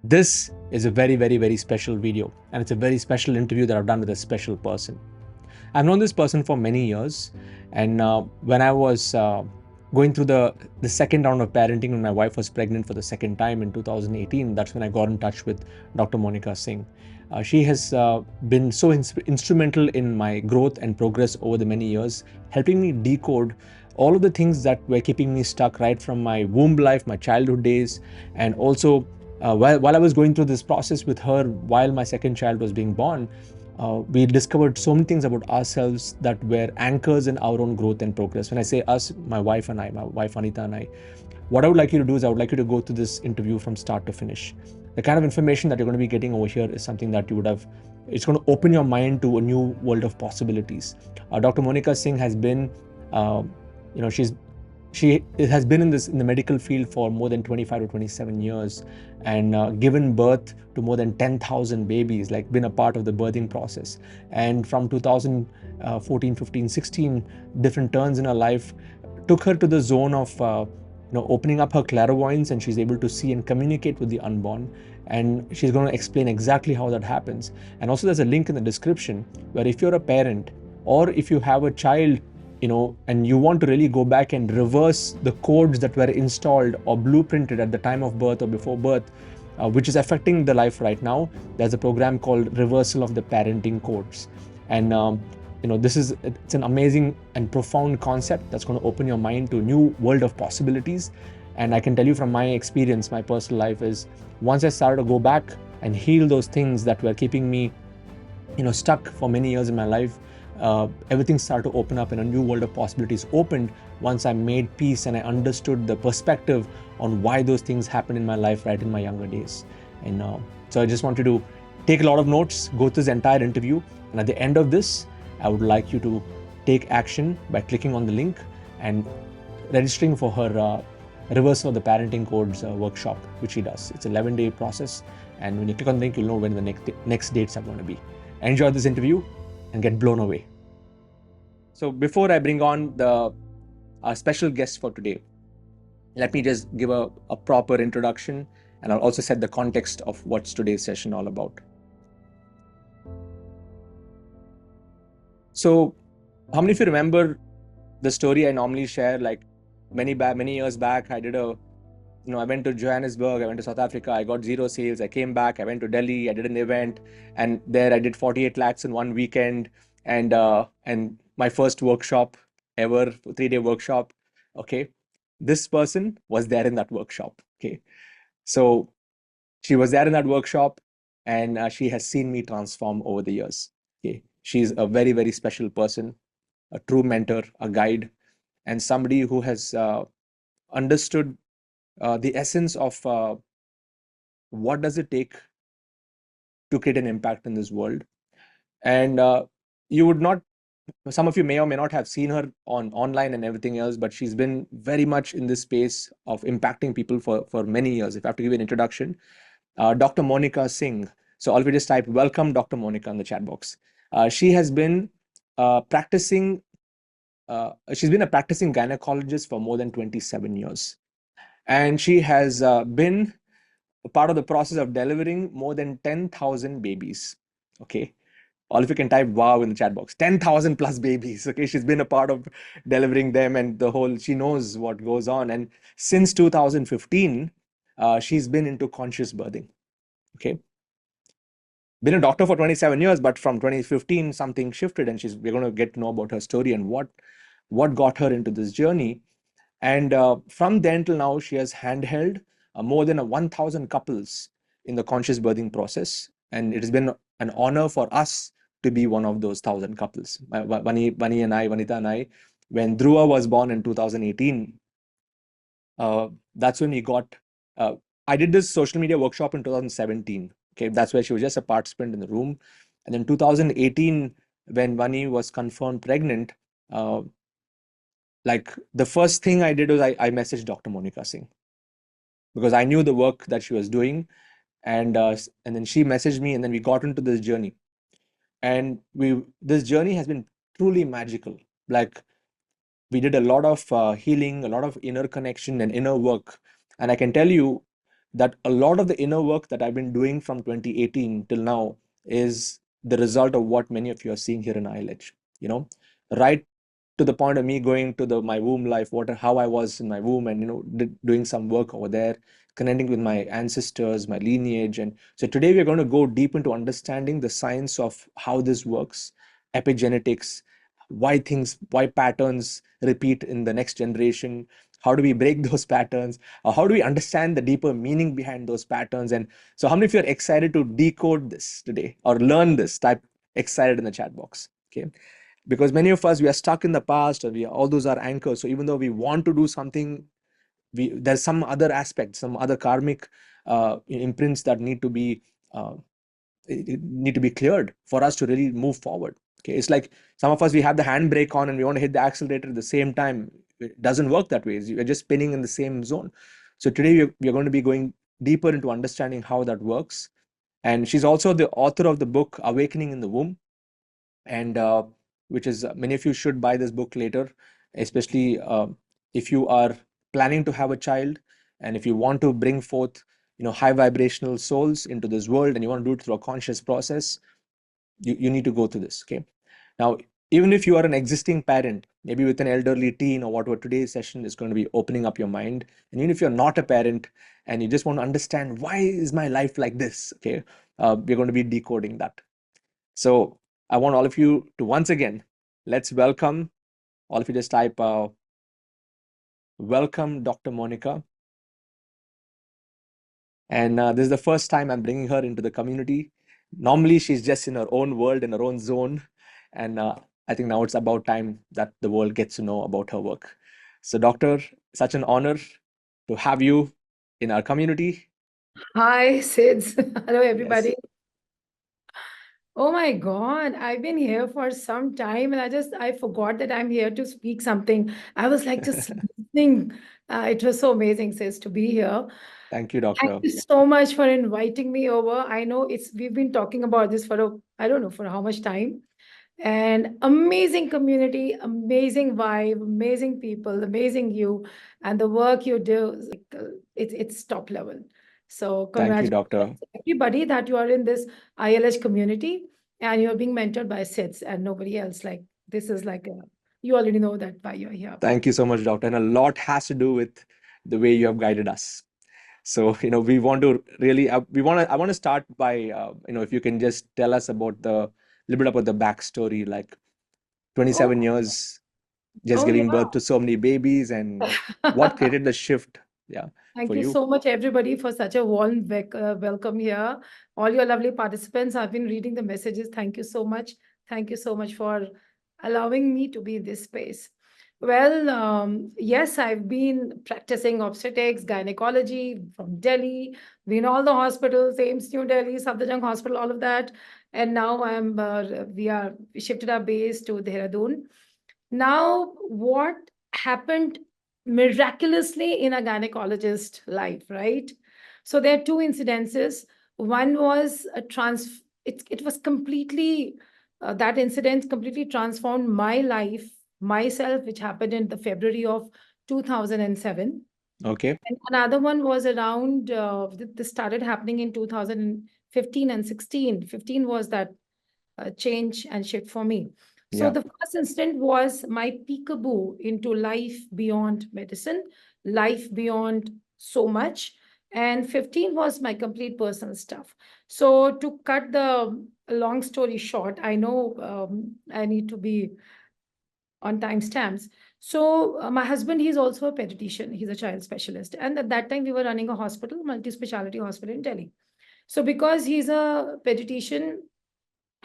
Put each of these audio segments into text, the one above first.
This is a very, very, very special video, and it's a very special interview that I've done with a special person. I've known this person for many years, and when I was going through the second round of parenting, when my wife was pregnant for the second time in 2018, that's when I got in touch with Dr. Monika Singh. She has been so instrumental in my growth and progress over the many years, helping me decode all of the things that were keeping me stuck right from my womb life, my childhood days, and also while I was going through this process with her while my second child was being born. We discovered so many things about ourselves that were anchors in our own growth and progress. When I say us, my wife Anita and I, what I would like you to do is I would like you to go through this interview from start to finish. The kind of information that you're going to be getting over here is something that you would have, it's going to open your mind to a new world of possibilities. Dr. Monika Singh has been, uh, you know, she has been in the medical field for more than 25 to 27 years, and given birth to more than 10,000 babies, like been a part of the birthing process. And from 2014, 15, 16, different turns in her life took her to the zone of opening up her clairvoyance, and she's able to see and communicate with the unborn. And she's going to explain exactly how that happens. And also there's a link in the description where if you're a parent or if you have a child, and you want to really go back and reverse the codes that were installed or blueprinted at the time of birth or before birth, which is affecting the life right now, there's a program called Reversal of the Parenting Codes. And it's an amazing and profound concept that's going to open your mind to a new world of possibilities. And I can tell you from my experience, my personal life is, once I started to go back and heal those things that were keeping me stuck for many years in my life, everything started to open up and a new world of possibilities opened once I made peace and I understood the perspective on why those things happened in my life right in my younger days. And so I just wanted to take a lot of notes, go through this entire interview, and at the end of this, I would like you to take action by clicking on the link and registering for her Reversal of the Parenting Codes workshop, which she does. It's an 11-day process, and when you click on the link, you'll know when the next dates are going to be. Enjoy this interview and get blown away. So before I bring on the special guest for today, let me just give a proper introduction, and I'll also set the context of what's today's session all about. So how many of you remember the story I normally share? Like many years back, I went to Johannesburg, I went to South Africa, I got 0 sales, I came back, I went to Delhi, I did an event, and there I did 48 lakhs in one weekend, and my first workshop ever, 3-day workshop. Okay, this person was there in that workshop. Okay, so she was there in that workshop, and she has seen me transform over the years. Okay, she's a very, very special person, a true mentor, a guide, and somebody who has understood the essence of what does it take to create an impact in this world. And you would not, some of you may or may not have seen her online and everything else, but she's been very much in this space of impacting people for many years. If I have to give you an introduction, Dr. Monika Singh. So already just type welcome Dr. Monika in the chat box. She has been practicing, she's been a practicing gynecologist for more than 27 years. And she has been a part of the process of delivering more than 10,000 babies. Okay. All of you can type wow in the chat box. 10,000 plus babies. Okay. She's been a part of delivering them, and she knows what goes on. And since 2015, she's been into conscious birthing. Okay. Been a doctor for 27 years, but from 2015, something shifted, and we're going to get to know about her story and what got her into this journey. And from then till now, she has handheld more than 1,000 couples in the conscious birthing process. And it has been an honor for us to be one of those 1,000 couples. Vanita and I, when Dhruva was born in 2018, that's when we got, I did this social media workshop in 2017. Okay, that's where she was just a participant in the room. And then 2018, when Vani was confirmed pregnant, like the first thing I did was I messaged Dr. Monika Singh, because I knew the work that she was doing, and then she messaged me, and then we got into this journey, and this journey has been truly magical. Like we did a lot of healing, a lot of inner connection and inner work, and I can tell you, that a lot of the inner work that I've been doing from 2018 till now is the result of what many of you are seeing here in ILH. Right to the point of me going to my womb life, how I was in my womb, and doing some work over there, connecting with my ancestors, my lineage. And so today we're going to go deep into understanding the science of how this works, epigenetics, why patterns repeat in the next generation, how do we break those patterns, or how do we understand the deeper meaning behind those patterns. And so how many of you are excited to decode this today or learn this? Type excited in the chat box. Okay, because many of us, we are stuck in the past, or all those are anchors. So even though we want to do something, there's some other aspect, some other karmic imprints that uh, need to be cleared for us to really move forward. Okay, it's like some of us, we have the handbrake on and we want to hit the accelerator at the same time. It doesn't work that way. We're just spinning in the same zone. So today we're going to be going deeper into understanding how that works. And she's also the author of the book Awakening in the Womb, and which is, many of you should buy this book later, especially if you are planning to have a child, and if you want to bring forth high vibrational souls into this world, and you want to do it through a conscious process. You need to go through this. Okay, now, even if you are an existing parent, maybe with an elderly teen or whatever, today's session is going to be opening up your mind. And even if you're not a parent and you just want to understand, why is my life like this? Okay, we're going to be decoding that. So I want all of you to, once again, let's welcome, all of you just type, welcome Dr. Monika. And this is the first time I'm bringing her into the community. Normally, she's just in her own world, in her own zone. And I think now it's about time that the world gets to know about her work. So, Doctor, such an honor to have you in our community. Hi, Sids. Hello, Yes. everybody. Oh my God, I've been here for some time and I forgot that I'm here to speak something. I was like just listening. It was so amazing, Sis, to be here. Thank you, Thank Doctor. you so much for inviting me over. I know we've been talking about this for I don't know for how much time. And amazing community, amazing vibe, amazing people, amazing you, and the work you do is like it's top level. So Thank you, congratulations Doctor. to everybody that you are in this ILH community and you're being mentored by SIDS and nobody else. Like this is like you already know that why you're here. Thank you so much, Doctor. And a lot has to do with the way you have guided us. So, we want to really, I want to start by, if you can just tell us about the little bit about the backstory, like Oh, 27 years, just oh giving birth to so many babies, and what yeah. created the shift, yeah, Thank for you you. so much, everybody, for such a warm welcome here. All your lovely participants, I've been reading the messages. Thank you so much. Thank you so much for allowing me to be in this space. Well, yes, I've been practicing obstetrics, gynecology from Delhi, been all the hospitals, AIMS, New Delhi, Safdarjung Hospital, all of that. And now we shifted our base to Dehradun. Now, what happened miraculously in a gynecologist life, right? So there are two incidences. One was it was completely that incident completely transformed my life, myself, which happened in the February of 2007. Okay. And another one was around this started happening in 2015 and 16. 15 was that change and shift for me. So Yeah. the first instant was my peekaboo into life beyond medicine, life beyond so much. And 15 was my complete personal stuff. So to cut the long story short, I know I need to be on timestamps. So my husband, he's also a pediatrician. He's a child specialist. And at that time, we were running a hospital, multi-speciality hospital in Delhi. So because he's a pediatrician,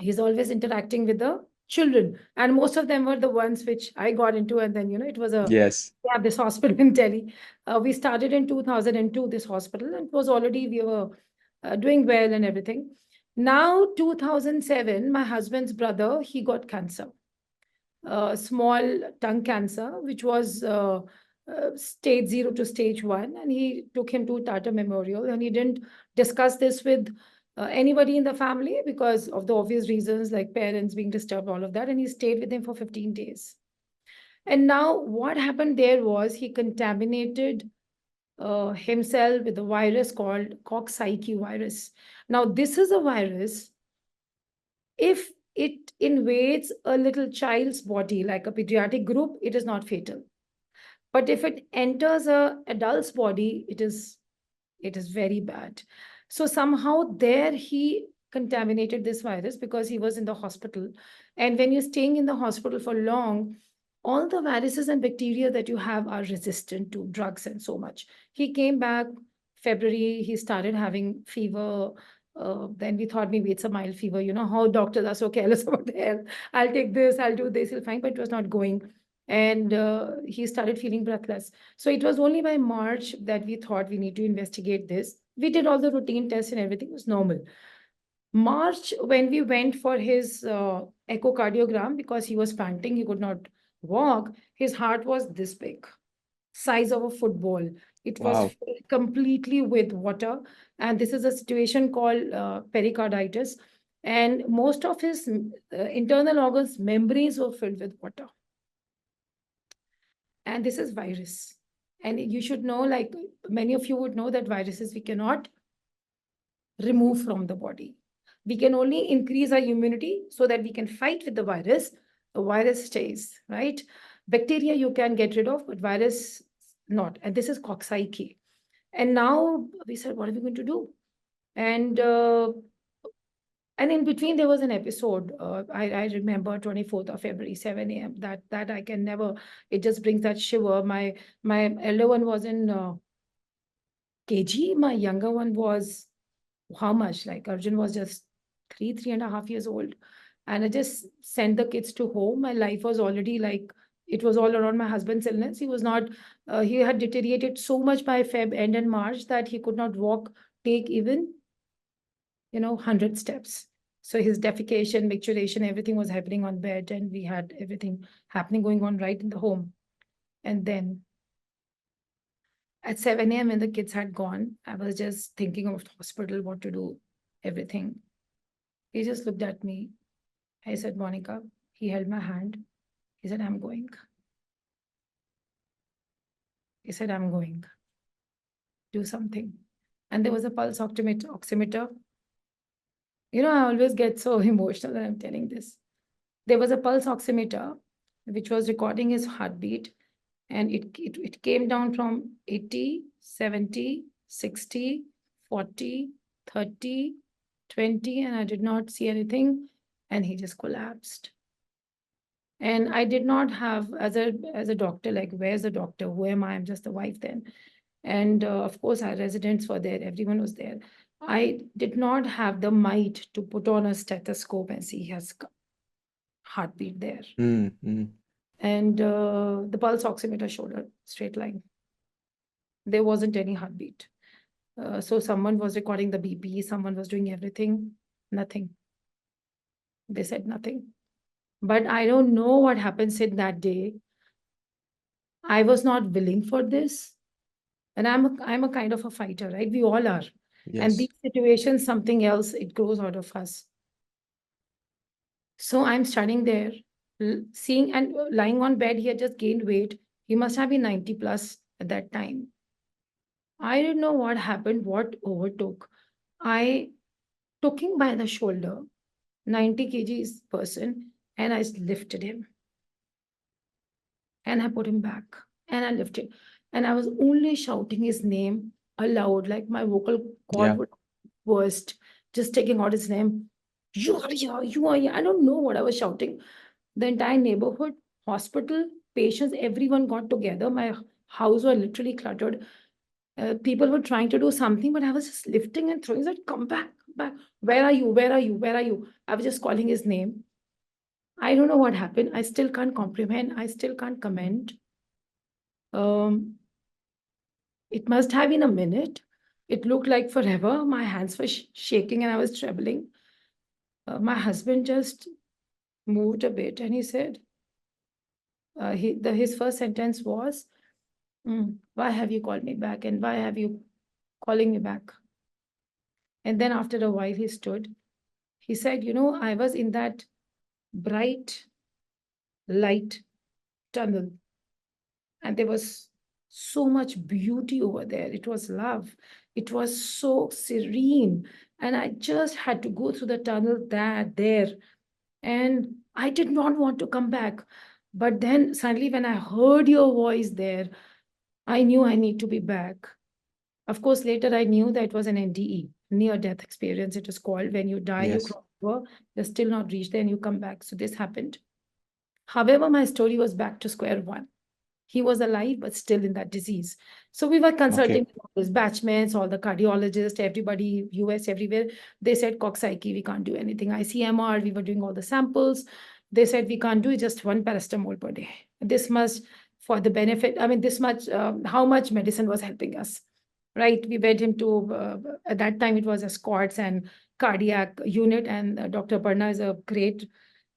he's always interacting with the children, and most of them were the ones which I got into. And then it was Yes. we have this hospital in Delhi. We started in 2002 this hospital, and it was already we were doing well and everything. Now 2007, my husband's brother, he got cancer, small tongue cancer, which was stage 0 to stage 1. And he took him to Tata Memorial, and he didn't discuss this with anybody in the family because of the obvious reasons, like parents being disturbed, all of that. And he stayed with him for 15 days. And now what happened there was he contaminated himself with a virus called Coxsackie virus. Now, this is a virus. If it invades a little child's body, like a pediatric group, it is not fatal. But if it enters a adult's body, it is very bad. So somehow there he contaminated this virus because he was in the hospital. And when you're staying in the hospital for long, all the viruses and bacteria that you have are resistant to drugs and so much. He came back February, he started having fever. Then we thought maybe it's a mild fever. You know how doctors are so careless about their health. I'll take this, I'll do this, he'll fine, but it was not going. And he started feeling breathless. So it was only by March that we thought we need to investigate this. We did all the routine tests and everything was normal. March, when we went for his echocardiogram, because he was panting, he could not walk, his heart was this big, size of a football. It was Wow. filled completely with water. And this is a situation called pericarditis. And most of his internal organs, membranes were filled with water. And this is virus. And you should know, like many of you would know, that viruses we cannot remove from the body. We can only increase our immunity so that we can fight with the virus. The virus stays, right? Bacteria you can get rid of, but virus not. And this is Coxsackie. And now we said, what are we going to do? And in between there was an episode. I remember 24th of February, 7 a.m. That I can never. It just brings that shiver. My elder one was in KG. My younger one was how much? Like Arjun was just 3.5 years old. And I just sent the kids to home. My life was already like, it was all around my husband's illness. He was not, he had deteriorated so much by Feb end and March that he could not walk, take even, 100 steps. So his defecation, micturition, everything was happening on bed, and we had everything happening going on right in the home. And then at 7 a.m. when the kids had gone, I was just thinking of the hospital, what to do, everything. He just looked at me. I said, Monica, he held my hand. He said, I'm going. He said, I'm going. Do something. And there was a pulse oximeter. I always get so emotional when I'm telling this. There was a pulse oximeter which was recording his heartbeat, and it came down from 80, 70, 60, 40, 30, 20, and I did not see anything, and he just collapsed. And I did not have, as a doctor, like, where's the doctor? Who am I? I'm just the wife then. And of course, our residents were there. Everyone was there. I did not have the might to put on a stethoscope and see his heartbeat there. Mm-hmm. And the pulse oximeter showed a straight line. There wasn't any heartbeat. So someone was recording the BP, someone was doing everything, nothing. They said nothing. But I don't know what happened since that day. I was not willing for this. And I'm a kind of a fighter, right? We all are. And Yes. these situations, something else, it grows out of us. So I'm standing there, seeing and lying on bed. He had just gained weight. He must have been 90 plus at that time. I didn't know what happened, what overtook. I took him by the shoulder, 90 kgs person, and I lifted him. And I put him back. And I lifted. And I was only shouting his name aloud, like my vocal cord Yeah. would burst, just taking out his name. You are here, you are here. I don't know what I was shouting. The entire neighborhood, hospital, patients, everyone got together. My house was literally cluttered. People were trying to do something, but I was just lifting and throwing. Said, come back, come back. Where are you? Where are you? Where are you? I was just calling his name. I don't know what happened. I still can't comprehend. I still can't comment. Um, it must have been a minute. It looked like forever. My hands were shaking and I was trembling. My husband just moved a bit and he said, his first sentence was, why have you called me back? And why have you calling me back? And then after a while, he stood. He said, I was in that bright light tunnel and there was so much beauty over there. It was love. It was so serene. And I just had to go through the tunnel there. And I did not want to come back. But then suddenly, when I heard your voice there, I knew I need to be back. Of course, later I knew that it was an NDE, near death experience. It is called when you die, you Yes. cross over, you're still not reached there, and you come back. So this happened. However, my story was back to square one. He was alive, but still in that disease. So we were Okay. consulting all his batchmates, all the cardiologists, everybody, US, everywhere. They said, coxsackie, we can't do anything. ICMR, we were doing all the samples. They said, we can't do it, just one paracetamol per day. This much for the benefit. I mean, this much, how much medicine was helping us, right? We went him to, at that time, it was a squats and cardiac unit. And Dr. Parna is a great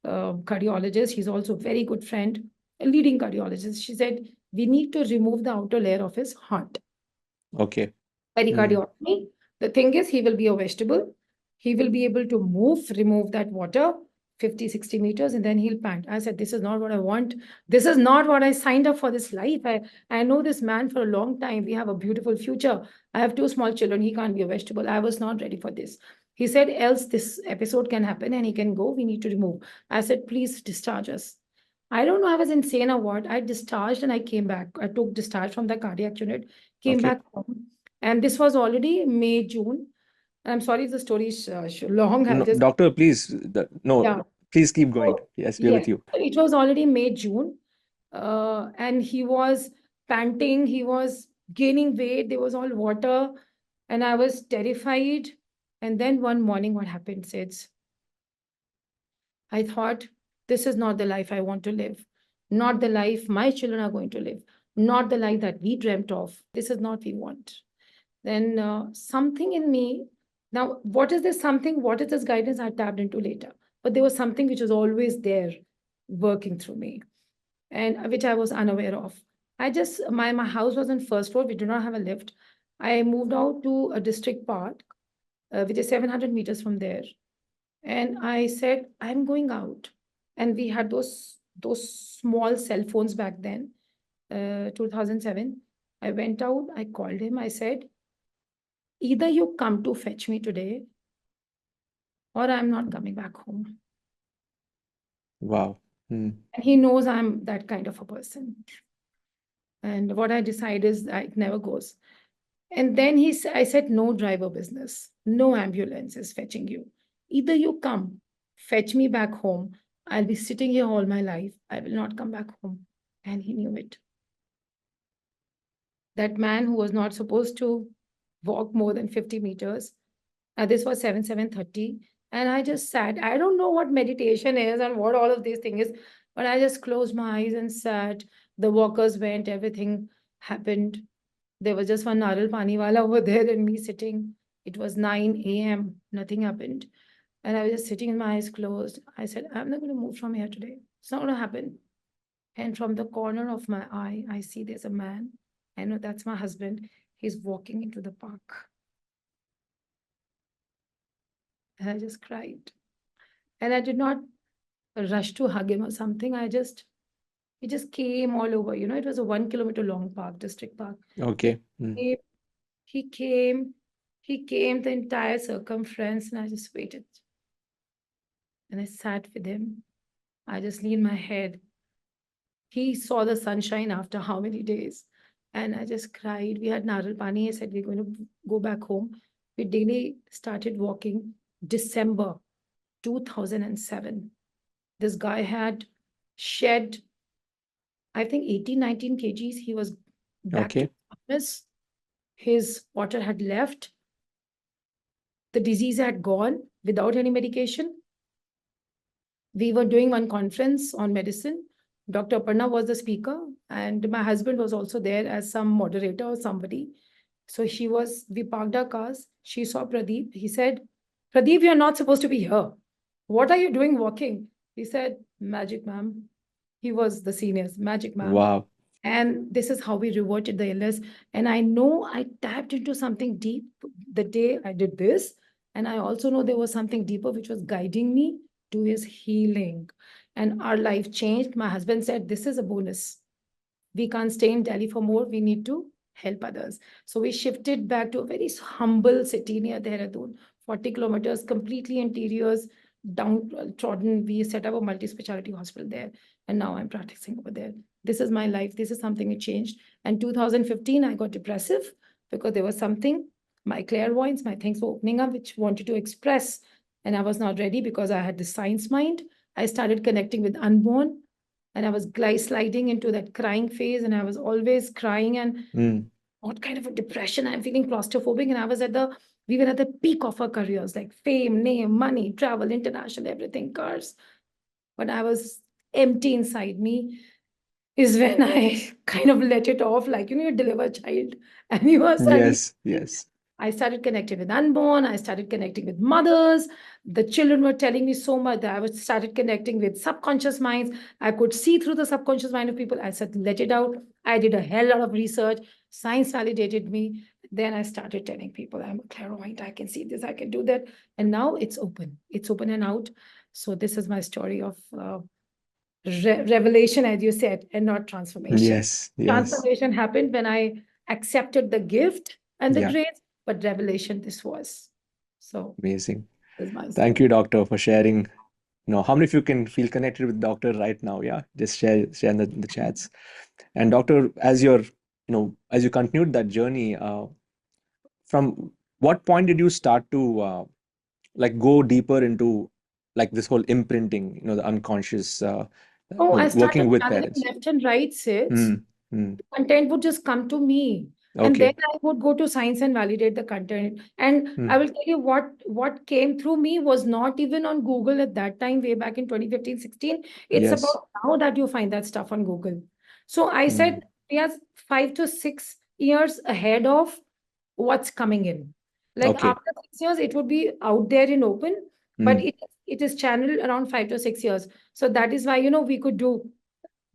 cardiologist. He's also a very good friend, a leading cardiologist. She said, we need to remove the outer layer of his heart. Okay. Pericardiectomy. The thing is, he will be a vegetable. He will be able to remove that water 50, 60 meters, and then he'll pant. I said, this is not what I want. This is not what I signed up for this life. I know this man for a long time. We have a beautiful future. I have two small children. He can't be a vegetable. I was not ready for this. He said, else this episode can happen and he can go. We need to remove. I said, please discharge us. I don't know, I was insane or what. I discharged and I came back. I took discharge from the cardiac unit, came Okay. back home. And this was already May, June. I'm sorry if the story is long. I'll No, just, doctor, please, no, yeah. please keep going. So, Yes, we're yeah, with you. it was already May, June. And he was panting, he was gaining weight, there was all water, and I was terrified. And then one morning, what happened, Sids? I thought, this is not the life I want to live, not the life my children are going to live, not the life that we dreamt of. This is not we want. Then something in me, now, what is this something? What is this guidance I tapped into later? But there was something which was always there working through me and which I was unaware of. I just, my house was on first floor. We do not have a lift. I moved out to a district park, which is 700 meters from there. And I said, I'm going out. And we had those small cell phones back then, 2007. I went out, I called him, I said, either you come to fetch me today or I'm not coming back home. Wow. And he knows I'm that kind of a person. And what I decide is that it never goes. And then I said, no driver business, no ambulance is fetching you. Either you come, fetch me back home. I'll be sitting here all my life. I will not come back home. And he knew it. That man who was not supposed to walk more than 50 meters, this was 7:30. And I just sat. I don't know what meditation is and what all of these things is, but I just closed my eyes and sat. The walkers went, everything happened. There was just one Naral Paniwala over there and me sitting. It was 9 a.m. Nothing happened. And I was just sitting with my eyes closed. I said, I'm not going to move from here today. It's not going to happen. And from the corner of my eye, I see there's a man. I know that's my husband. He's walking into the park. And I just cried. And I did not rush to hug him or something. It just came all over. It was a 1 kilometer long park, district park. Okay. He he came, he came the entire circumference, and I just waited. And I sat with him. I just leaned my head. He saw the sunshine after how many days? And I just cried. We had Naral Pani. I said, we're going to go back home. We daily started walking December 2007. This guy had shed, I think, 18, 19 kgs. He was back Okay. to fitness. His water had left. The disease had gone without any medication. We were doing one conference on medicine. Dr. Aparna was the speaker, and my husband was also there as some moderator or somebody. So we parked our cars. She saw Pradeep. He said, Pradeep, you're not supposed to be here. What are you doing walking? He said, magic, ma'am. He was the seniors, magic, ma'am. Wow. And this is how we reverted the illness. And I know I tapped into something deep the day I did this. And I also know there was something deeper which was guiding me to his healing. And our life changed. My husband said, this is a bonus. We can't stay in Delhi for more. We need to help others. So we shifted back to a very humble city near Dehradun, 40 kilometers, completely interiors, downtrodden. We set up a multi-specialty hospital there. And now I'm practicing over there. This is my life. This is something that changed. And 2015, I got depressive because there was something, my clairvoyance, my things were opening up, which wanted to express. And I was not ready because I had the science mind. I started connecting with unborn, and I was sliding into that crying phase, and I was always crying, and what kind of a depression, I'm feeling claustrophobic. And we were at the peak of our careers, like fame, name, money, travel, international, everything, cars. But I was empty inside me. Is when I kind of let it off, like, you deliver a child and you are suddenly. Yes, yes. I started connecting with unborn. I started connecting with mothers. The children were telling me so much that I was started connecting with subconscious minds. I could see through the subconscious mind of people. I said, let it out. I did a hell lot of research. Science validated me. Then I started telling people, I'm a clairvoyant. I can see this. I can do that. And now it's open. It's open and out. So this is my story of revelation, as you said, and not transformation. Yes, yes. Transformation happened when I accepted the gift and the Yeah, grace, but revelation this was. So amazing. this is my Thank story. you, doctor, for sharing. How many of you can feel connected with doctor right now? Yeah, just share in the chats. And doctor, as you continued that journey, from what point did you start to like go deeper into like this whole imprinting, the unconscious, Oh, I working started with channeling parents? left and right, Sid. Mm, mm, Content would just come to me, and then okay. I would go to science and validate the content. And I Mm, will tell you what came through me was not even on Google at that time, way back in 2015, 16. It's yes. about now that you find that stuff on Google. So I said Mm, we are 5 to 6 years ahead of what's coming in. Like okay. after 6 years, it would be out there in open, but Mm, it is channeled around 5 to 6 years. So that is why we could do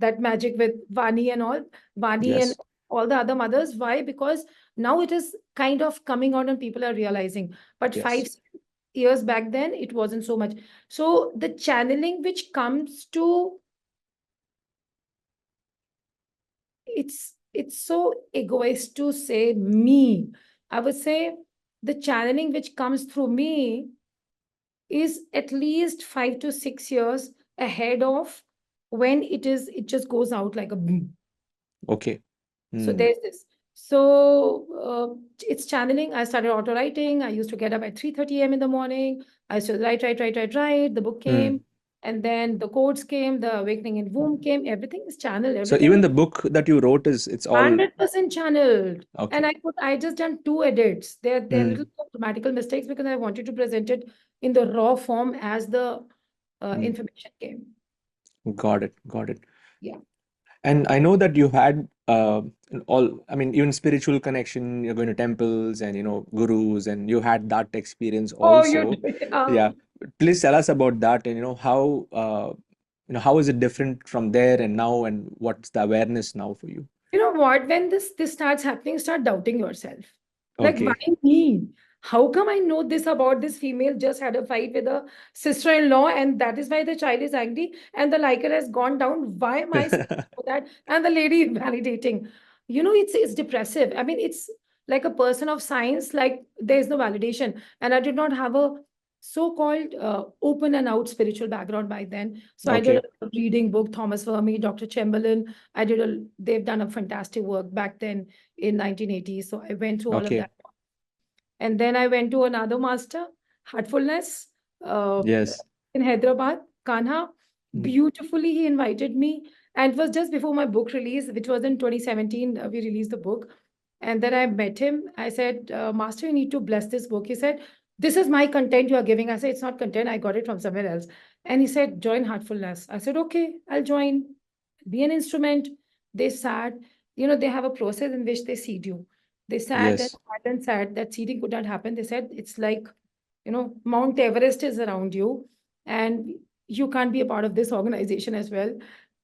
that magic with Vani and all, Vani and yes. all the other mothers. Why? Because now it is kind of coming out and people are realizing. But Yes. 5 years back then, it wasn't so much. So the channeling which comes to, it's so egoist to say me. I would say the channeling which comes through me is at least 5 to 6 years ahead of when it just goes out like a boom. Okay. So Mm, there's this. So it's channeling. I started auto writing. I used to get up at 3:30 a.m. in the morning. I used to write. The book mm. came, and then the codes came, the awakening in womb came. Everything is channeled. So Everything even is the book that you wrote it's all 100% channeled. And okay. I just done 2 edits. They're little Mm, grammatical mistakes because I wanted to present it in the raw form as the mm. information came. Got it. Got it. Yeah. And I know that you had I mean, even spiritual connection, you're going to temples and, gurus, and you had that experience Oh, you also. did. Yeah. Please tell us about that and, how is it different from there and now, and what's the awareness now for you? You know what? When this starts happening, start doubting yourself. Like, why Okay. me? How come I know this about this female just had a fight with a sister-in-law, and that is why the child is angry and the liker has gone down? Why am I supposed to know that? And the lady is validating. It's depressive. I mean, it's like a person of science, like there is no validation. And I did not have a so-called open and out spiritual background by then. So I did Okay. a reading book, Thomas Fermi, Dr. Chamberlain. They've done a fantastic work back then in 1980s. So I went through all of Okay. that. And then I went to another master, Heartfulness, uh, Yes. in Hyderabad, Kanha. Mm. Beautifully, he invited me. And it was just before my book release, which was in 2017. We released the book. And then I met him. I said, Master, you need to bless this book. He said, this is my content you are giving. I said, it's not content. I got it from somewhere else. And he said, join Heartfulness. I said, okay, I'll join. Be an instrument. They sat, they have a process in which they seed you. They sat and Yes. sat and sat. That seeding could not happen. They said, it's like, Mount Everest is around you, and you can't be a part of this organization as well.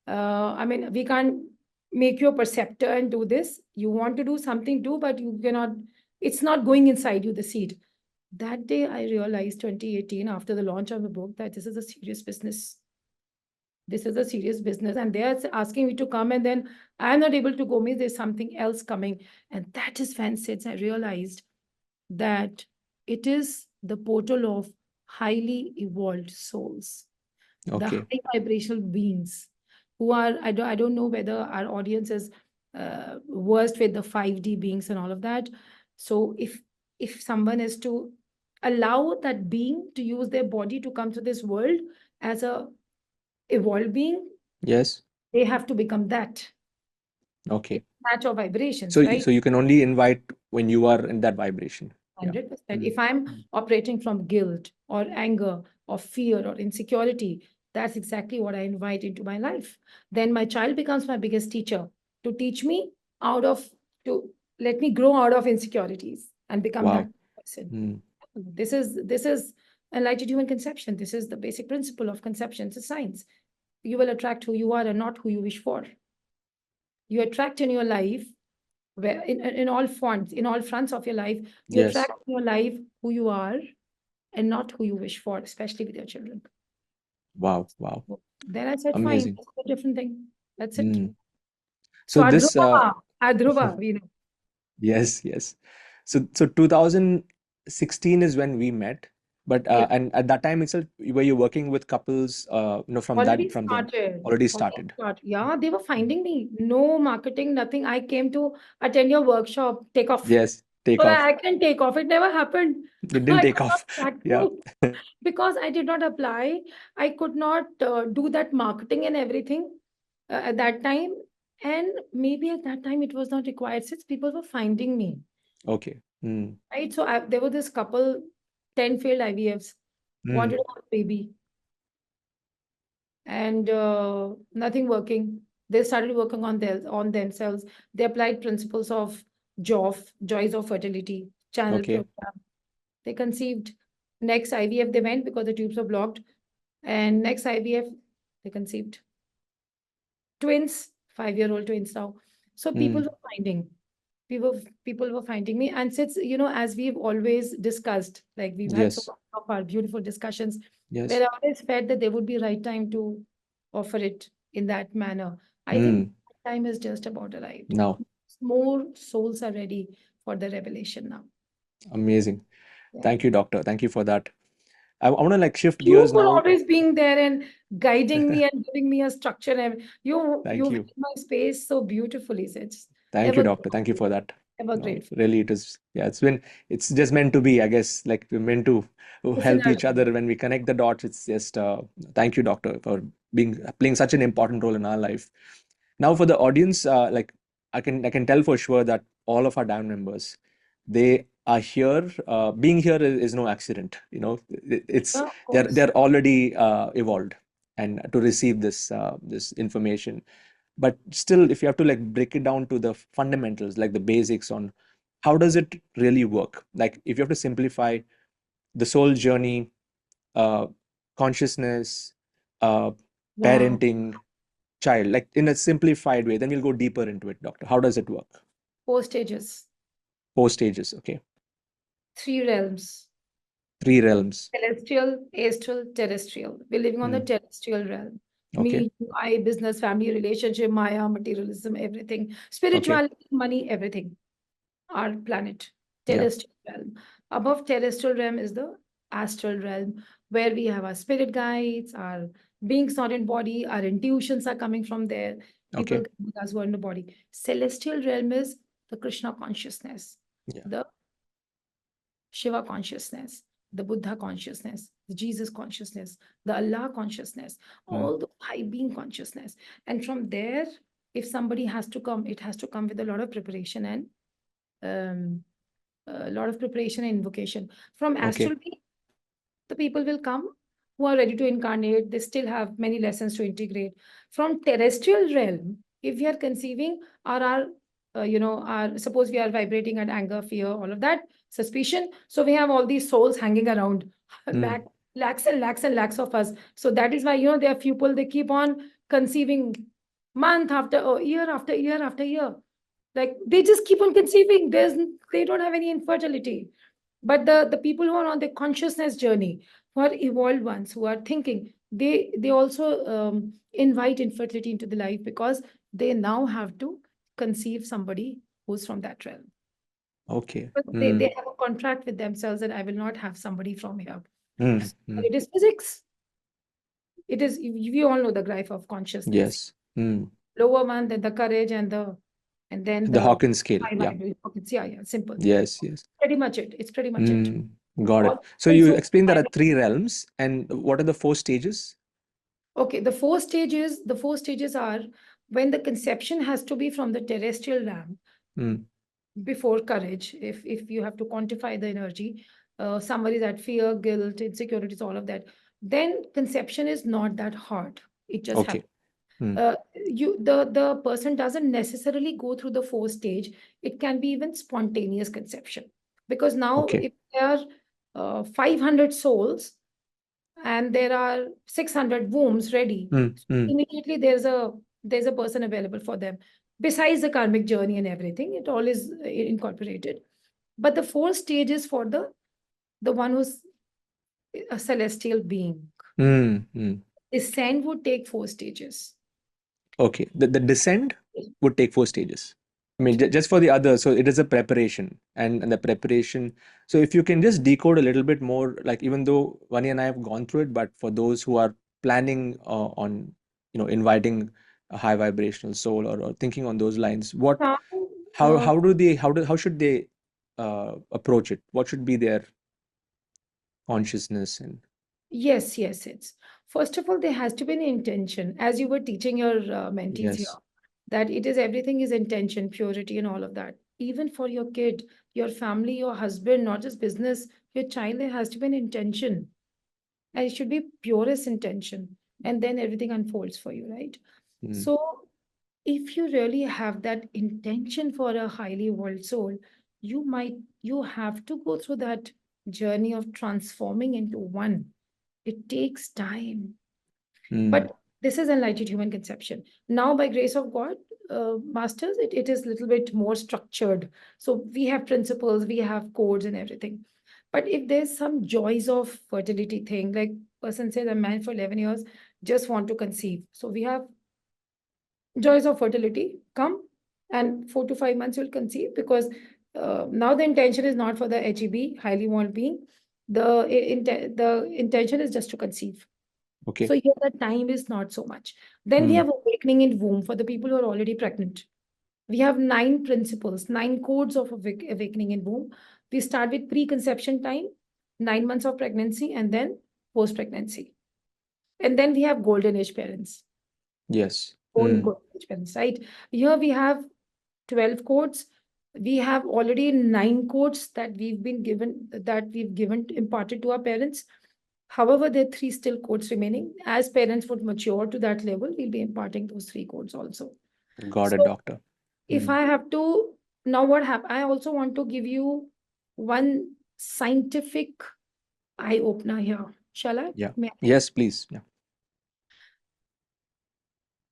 I mean, we can't make you a perceptor and do this. You want to do something, do, but you cannot, it's not going inside you, the seed. That day, I realized 2018, after the launch of the book, that this is a serious business. This is a serious business, and they are asking me to come, and then I'm not able to go. Means there's something else coming, and that is when since I realized that it is the portal of highly evolved souls, the Okay. high vibrational beings who are, I don't know whether our audience is versed with the 5D beings and all of that. So if someone is to allow that being to use their body to come to this world as a evolved being, Yes. they have to become that. Okay. It's match of So vibrations, right? so you can only invite when you are in that vibration. Yeah. 100%. Mm. If I'm operating from guilt or anger or fear or insecurity, that's exactly what I invite into my life. Then my child becomes my biggest teacher to teach me out of, to let me grow out of insecurities and become that Wow. person. Mm. This is enlightened human conception. This is the basic principle of conception. It's a science. You will attract who you are and not who you wish for. You attract in your life where in all fronts, in all fronts of your life, you Yes. attract in your life who you are and not who you wish for, especially with your children. Wow. Wow. So then I said, fine, Amazing. that's a different thing. That's it. Mm. So So this Adhruva, yes, yes. So 2016 is when we met, but yes, and at that time itself, were you working with couples? From already that from the started. already Already started. started. Yeah, they were Mm. finding me. No marketing, nothing. I came to attend your workshop, take off. Yes, take So that off. I can take off. It never happened. It didn't I take could not off. Yeah. practice because I did not apply. I could not do that marketing and everything at that time. And maybe at that time it was not required since people were finding me. Okay. Mm. Right. So there was this couple, 10 failed IVFs, wanted Mm. to have a baby, and nothing working. They started working on themselves. They applied principles of JOF, Joys of Fertility, channel Okay. program. They conceived. Next IVF they went because the tubes were blocked. And next IVF, they conceived twins, 5-year-old twins now. So people Mm. were finding, people were finding me. And since, as we've always discussed, like we've had so Yes. much of our beautiful discussions, where Yes. I always felt that there would be right time to offer it in that manner. I think Mm. time is just about arrived. Now, More souls are ready for the revelation now. amazing. Yeah. Thank you, doctor. Thank you for that. I want to like shift You gears for now. always being there and guiding me and giving me a structure. And Thank you've you. held my space so beautifully. So it's Thank you, ever doctor. Thank you for that. ever No, grateful. really, it is. Yeah, it's just meant to be, I guess. Like we're meant to It's help each synergy. other when we connect the dots. It's just, thank you, doctor, for playing such an important role in our life. Now, for the audience, like I can tell for sure that all of our diamond members, they are here. Being here is no accident. It's Yeah, of they're course. they're already evolved and to receive this information. But still, if you have to like break it down to the fundamentals, like the basics on how does it really work, like if you have to simplify the soul journey, uh, consciousness, uh, Wow. parenting, child, like in a simplified way, then we'll go deeper into it, doctor. How does it work? 4 stages, Four stages. Okay. 3 realms: Three realms. celestial, astral, terrestrial. We're living on the Hmm. terrestrial realm. Okay. Me, you, I, business, family, relationship, Maya, materialism, everything, Okay. spirituality, money, everything. Our planet, Yeah. terrestrial realm. Above terrestrial realm is the astral realm, where we have our spirit guides, our beings not in body, our intuitions are coming from there. People Okay. with us who are in the body. Celestial realm is the Krishna consciousness, Yeah. the Shiva consciousness, the Buddha consciousness, the Jesus consciousness, the Allah consciousness, Hmm. all the high being consciousness. And from there, if somebody has to come, it has to come with a lot of preparation and um, a lot of preparation and invocation. From Okay. astral being, the people will come who are ready to incarnate. They still have many lessons to integrate. From terrestrial realm, if we are conceiving, our suppose we are vibrating at anger, fear, all of that, suspicion. So we have all these souls hanging around, Hmm. lakhs and lakhs and lakhs of us. So that is why there are people, they keep on conceiving month after year after year after year. Like they just keep on conceiving. They don't have any infertility. But the people who are on the consciousness journey, who are evolved ones, who are thinking, they also invite infertility into the life, because they now have to conceive somebody who's from that realm. Okay. But they have a contract with themselves that I will not have somebody from here. Mm, So, mm. it is physics. It is, we all know the graph of consciousness. Yes. Lower one, then the courage, and then The the Hawkins scale. high Yeah. vibration. Okay, yeah, simple. Yes, yes. Pretty much it. It's pretty much it. Got it. All So and you so explained there are three realms, and what are the four stages? okay, the four stages are when the conception has to be from the terrestrial realm Mm, before courage, if you have to quantify the energy, summary that fear, guilt, insecurities, all of that, then conception is not that hard. It just okay. happens. Mm, The person doesn't necessarily go through the fourth stage. It can be even spontaneous conception, because now okay. if there are 500 souls and there are 600 wombs ready, Mm, mm, immediately there's a person available for them. Besides the karmic journey and everything, it all is incorporated. But the fourth stage is for the one who's a celestial being. mm. Descent would take 4 stages. Okay. The descent would take four stages. I mean, just for the others, so it is a preparation, and the preparation. So if you can just decode a little bit more, like even though Vani and I have gone through it, but for those who are planning on, inviting a high vibrational soul, or thinking on those lines, Now, how uh, how do they how should they approach it? What should be their consciousness and yes, yes, it's first of all, there has to be an intention, as you were teaching your mentees here, yes. that it is everything is intention, purity, and all of that. Even for your kid, your family, your husband, not just business, your child, there has to be an intention, and it should be purest intention, and then everything unfolds for you, right? Mm, So, if you really have that intention for a highly evolved soul, you have to go through that journey of transforming into one. It takes time. mm, But this is enlightened human conception. Now, by grace of God, masters, it is a little bit more structured. So we have principles, we have codes and everything. But if there's some joys of fertility thing, like person says, I'm married for 11 years, just want to conceive. So we have joys of fertility, come, and 4 to 5 months you'll conceive, because now the intention is not for the HEB, highly evolved being. The intention is just to conceive. okay. So here the time is not so much. Then we Mm, have awakening in womb for the people who are already pregnant. We have 9 principles, 9 codes of awakening in womb. We start with preconception time, 9 months of pregnancy, and then post-pregnancy. And then we have golden age parents, yes. own Mm, golden age parents, right? Here we have 12 codes. We have already 9 codes that we've given imparted to our parents. However, there are 3 still codes remaining. As parents would mature to that level, we'll be imparting those 3 codes also. got it, So doctor. if Mm, I have to, now what happen? I also want to give you one scientific eye opener here. Shall I? yeah. May I? Yes, please. Yeah.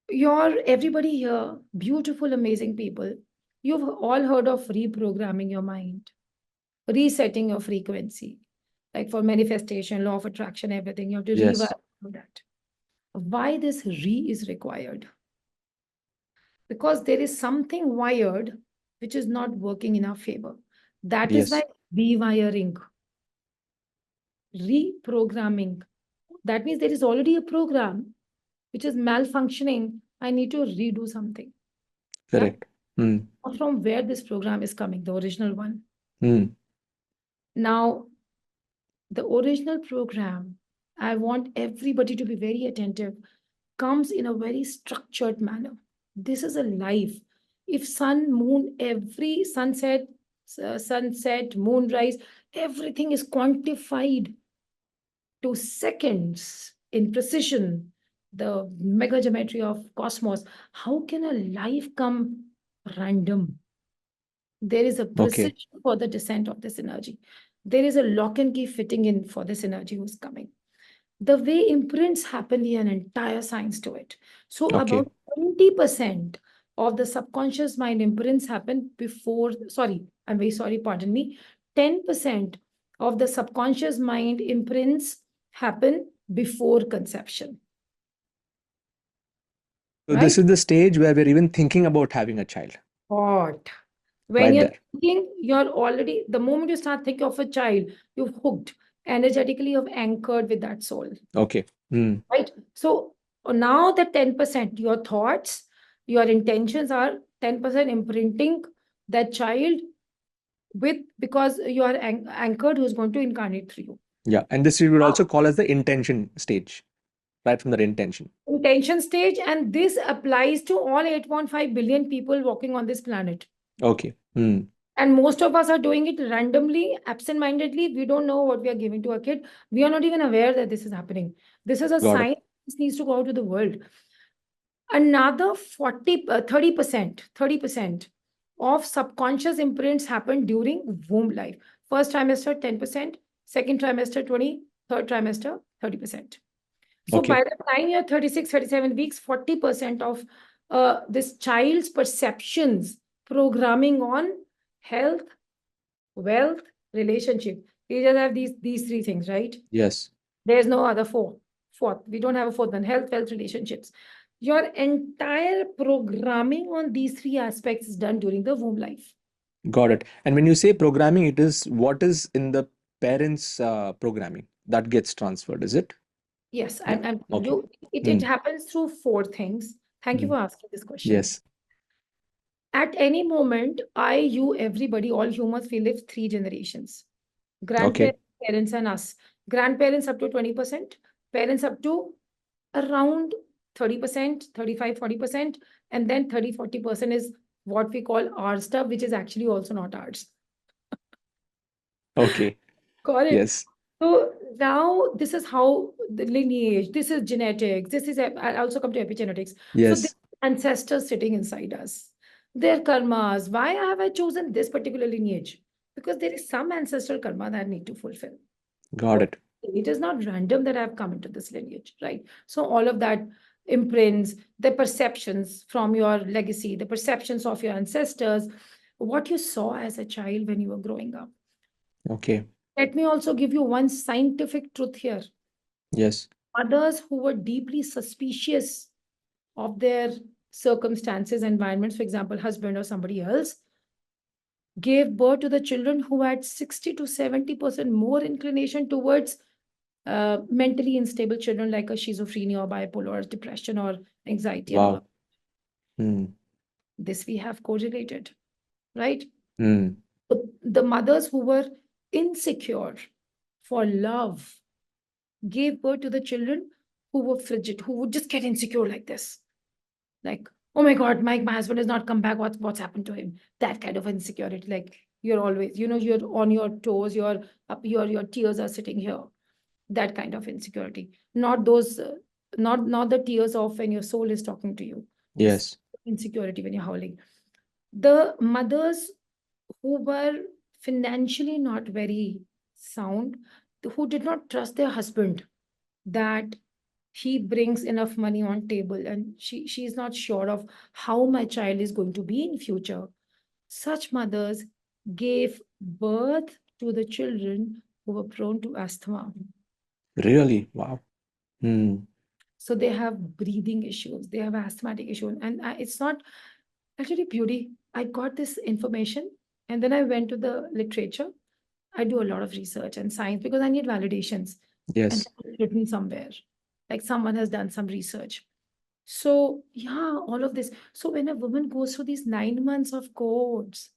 Everybody here, beautiful, amazing people. You've all heard of reprogramming your mind, resetting your frequency, like for manifestation, law of attraction, everything. You have to rewire Yes. that. Why this is required? Because there is something wired which is not working in our favor. That is why Yes. rewiring, reprogramming. That means there is already a program which is malfunctioning. I need to redo something. Yeah. Correct. Mm, From where this program is coming, the original one. mm, Now, the original program, I want everybody to be very attentive, comes in a very structured manner. This is a life. If sun, moon, every sunset, moonrise, everything is quantified to seconds in precision, the mega geometry of cosmos. How can a life come random? There is a okay. precision for the descent of this energy. There is a lock and key fitting in for this energy who's coming. The way imprints happen, we have an entire science to it. So Okay. about 20% of the subconscious mind imprints happen before, sorry, I'm very sorry, pardon me. 10% of the subconscious mind imprints happen before conception. So Right? this is the stage where we're even thinking about having a child. What? When Right you're there. thinking, you're already, the moment you start thinking of a child, you've hooked energetically, you've anchored with that soul. Okay. Hmm. Right? So now the 10%, your thoughts, your intentions are 10% imprinting that child with, because you are anchored who's going to incarnate through you. Yeah. And this we would also Now, call as the intention stage, right from the intention. intention stage, and this applies to all 8.5 billion people walking on this planet. Okay. Hmm. And most of us are doing it randomly, absent-mindedly. We don't know what we are giving to a kid. We are not even aware that this is happening. This is a Got it. sign. This needs to go out to the world. Another 30% of subconscious imprints happen during womb life. First trimester, 10%, second trimester, 20, third trimester, 30%. So Okay. by the time you're 36, 37 weeks, 40% of this child's perceptions, programming on health, wealth, relationship. We just have these three things, right? Yes. There's no other fourth. We don't have a fourth one. Health, wealth, relationships. Your entire programming on these three aspects is done during the womb life. Got it. And when you say programming, it is what is in the parents' programming that gets transferred, is it? Yes, Yeah. and Okay. it Hmm. happens through four things. Thank you Hmm. for asking this question. Yes. At any moment, I, you, everybody, all humans, we live three generations. Okay. Grandparents, parents, and us. Grandparents up to 20%, parents up to around 30%, 35, 40%, and then 30, 40% is what we call our stuff, which is actually also not ours. Okay. Got it. Yes. So now this is how the lineage, this is genetics, this is, I'll also come to epigenetics. So this Yes. ancestors sitting inside us, their karmas. Why have I chosen this particular lineage? Because there is some ancestral karma that I need to fulfill. Got Okay. it. It is not random that I've come into this lineage, right? So all of that imprints, the perceptions from your legacy, the perceptions of your ancestors, what you saw as a child when you were growing up. Okay. Let me also give you one scientific truth here. Yes. Mothers who were deeply suspicious of their circumstances, environments, for example, husband or somebody else, gave birth to the children who had 60 to 70% more inclination towards mentally unstable children like a schizophrenia or bipolar or depression or anxiety and all of Wow. Hmm. this we have correlated, right? Hmm. The mothers who were insecure for love gave birth to the children who were frigid, who would just get insecure like this. Like, oh my God, my husband has not come back. What's happened to him? That kind of insecurity. Like you're always, you're on your toes, you're up, your tears are sitting here. That kind of insecurity. Not those, not the tears of when your soul is talking to you. This Yes. insecurity when you're howling. The mothers who were financially not very sound, who did not trust their husband that he brings enough money on table, and she is not sure of how my child is going to be in future. Such mothers gave birth to the children who were prone to asthma. Really? Wow. Hmm. So they have breathing issues, they have asthmatic issues, and it's not actually beauty. I got this information and then I went to the literature. I do a lot of research and science because I need validations, and Yes. it's written somewhere, like someone has done some research. So yeah, all of this. So when a woman goes through these 9 months of codes,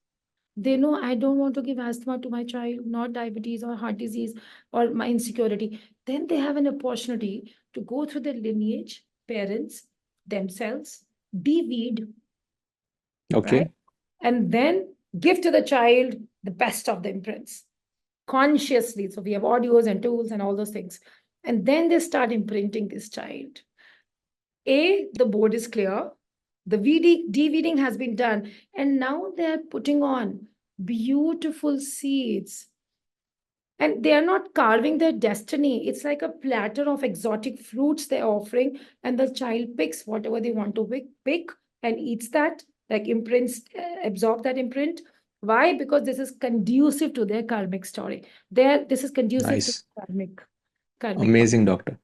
they know I don't want to give asthma to my child, not diabetes or heart disease or my insecurity. Then they have an opportunity to go through their lineage, parents, themselves, de-weed, right? Okay. And then give to the child the best of the imprints consciously. So we have audios and tools and all those things. And then they start imprinting this child. The board is clear. The de-weeding has been done. And now they're putting on beautiful seeds. And they are not carving their destiny. It's like a platter of exotic fruits they're offering. And the child picks whatever they want to pick and eats that, like imprints, absorb that imprint. Why? Because this is conducive to their karmic story. This is conducive to Nice. karmic path. Amazing, doctor.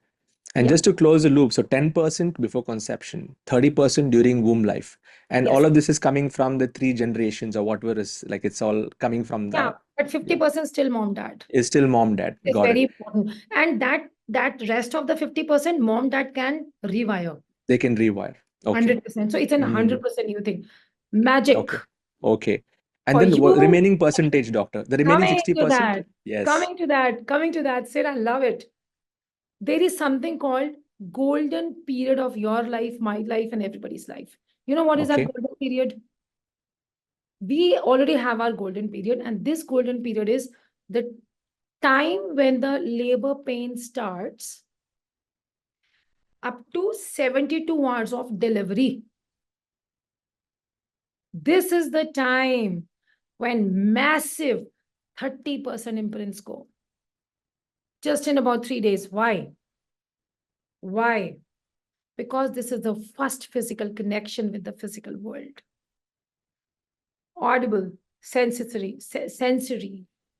And Yeah. just to close the loop, so 10% before conception, 30% during womb life. And Yes. all of this is coming from the three generations or whatever is like it's all coming from Yeah. the, But yeah, 50% still mom, dad. is still mom, dad. It's Got very it. important. And that rest of the 50%, mom, dad can rewire. They can rewire. Okay. 100%. So it's an Mm, 100% new thing. Magic okay. Okay. And for then the you. remaining percentage, doctor, the remaining Coming to 60%? that, Yes. coming to that, Sid, I love it. There is something called golden period of your life, my life, and everybody's life. You know what is that Okay. golden period? We already have our golden period, and this golden period is the time when the labor pain starts up to 72 hours of delivery. This is the time when massive 30% imprints go just in about 3 days. Why? Why? Because this is the first physical connection with the physical world. Audible, sensory,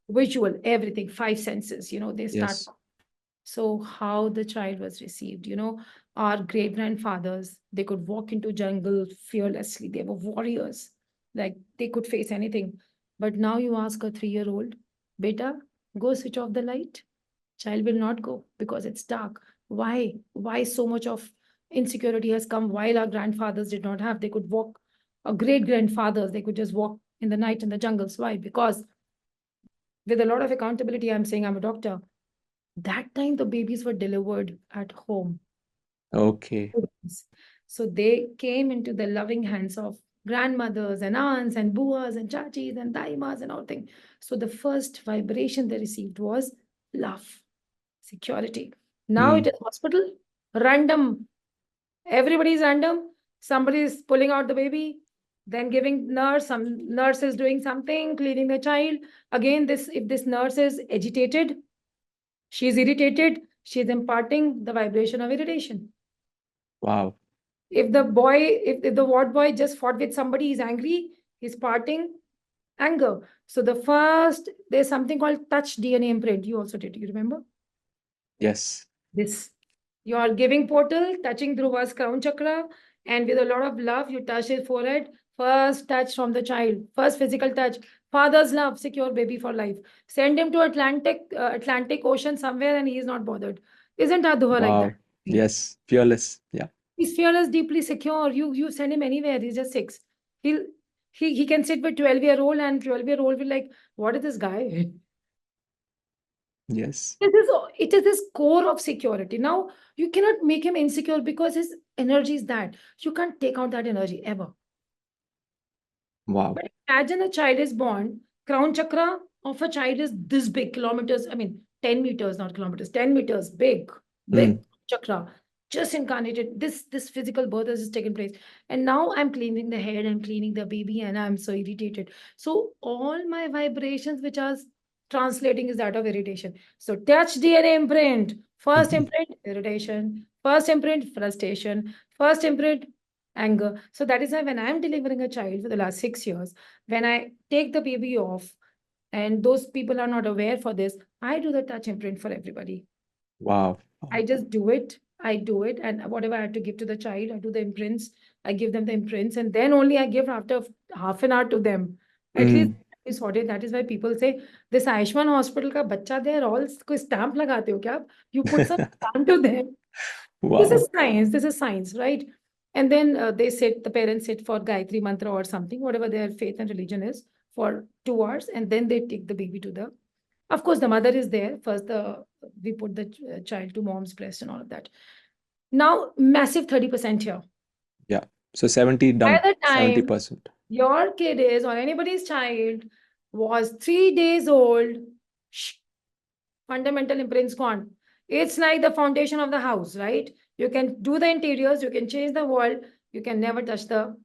visual, everything, five senses, they start. Yes. So how the child was received, our great grandfathers, they could walk into jungle fearlessly. They were warriors, like they could face anything. But now you ask a 3-year-old, beta, go switch off the light. Child will not go because it's dark. Why? Why so much of insecurity has come while our grandfathers did not have? They could walk, our great grandfathers, they could just walk in the night in the jungles. Why? Because with a lot of accountability, I'm saying I'm a doctor. That time the babies were delivered at home. Okay. So they came into the loving hands of grandmothers and aunts and buas and chachis and daimas and all things. So the first vibration they received was love, security. Now it Mm. is hospital, random. Everybody's random. Somebody is pulling out the baby, then giving nurse. Some nurse is doing something, cleaning the child. Again, this if this nurse is agitated, she's irritated, she's imparting the vibration of irritation. Wow. If the boy, if the ward boy just fought with somebody, he's angry, he's parting anger. So the first, there's something called touch DNA imprint. You also did, you remember? Yes. This. You are giving portal, touching Dhruva's crown chakra, and with a lot of love, you touch his forehead. First touch from the child, first physical touch. Father's love, secure baby for life. Send him to Atlantic Ocean somewhere, and he is not bothered. Isn't our Dhuva like that? Wow. Yes. Fearless. Yeah. He's fearless, deeply secure. You send him anywhere. He's just 6. He'll he can sit with 12-year-old, and 12-year-old will like, what is this guy? Yes. It is this core of security. Now you cannot make him insecure because his energy is that. You can't take out that energy ever. Wow. But imagine a child is born, crown chakra of a child is this big, kilometers, I mean, 10 meters, not kilometers, 10 meters, big Mm. chakra, just incarnated. This physical birth has just taken place. And now I'm cleaning the head, I'm cleaning the baby, and I'm so irritated. So all my vibrations, which are translating, is that of irritation. So touch DNA imprint. First imprint, irritation. First imprint, frustration. First imprint, anger. So that is why when I'm delivering a child for the last 6 years, when I take the baby off, and those people are not aware for this, I do the touch imprint for everybody. Wow. I just do it. I do it. And whatever I have to give to the child, I do the imprints. I give them the imprints. And then only I give after half an hour to them. At least Mm. is sorted. That is why people say, this Ayushman hospital ka bacha, they are all कोई stamp लगाते हो क्या? You put some stamp to them. This Wow. is science. This is science, right? And then the parents sit for Gayatri Mantra or something, whatever their faith and religion is, for 2 hours. And then they take the baby to the, of course, the mother is there. First, we put the child to mom's breast and all of that. Now, massive 30% here. Yeah. So 70 By done. the time 70%. your kid is, or anybody's child was 3 days old, fundamental imprints gone. It's like the foundation of the house, right? You can do the interiors, you can change the wall, you can never touch the,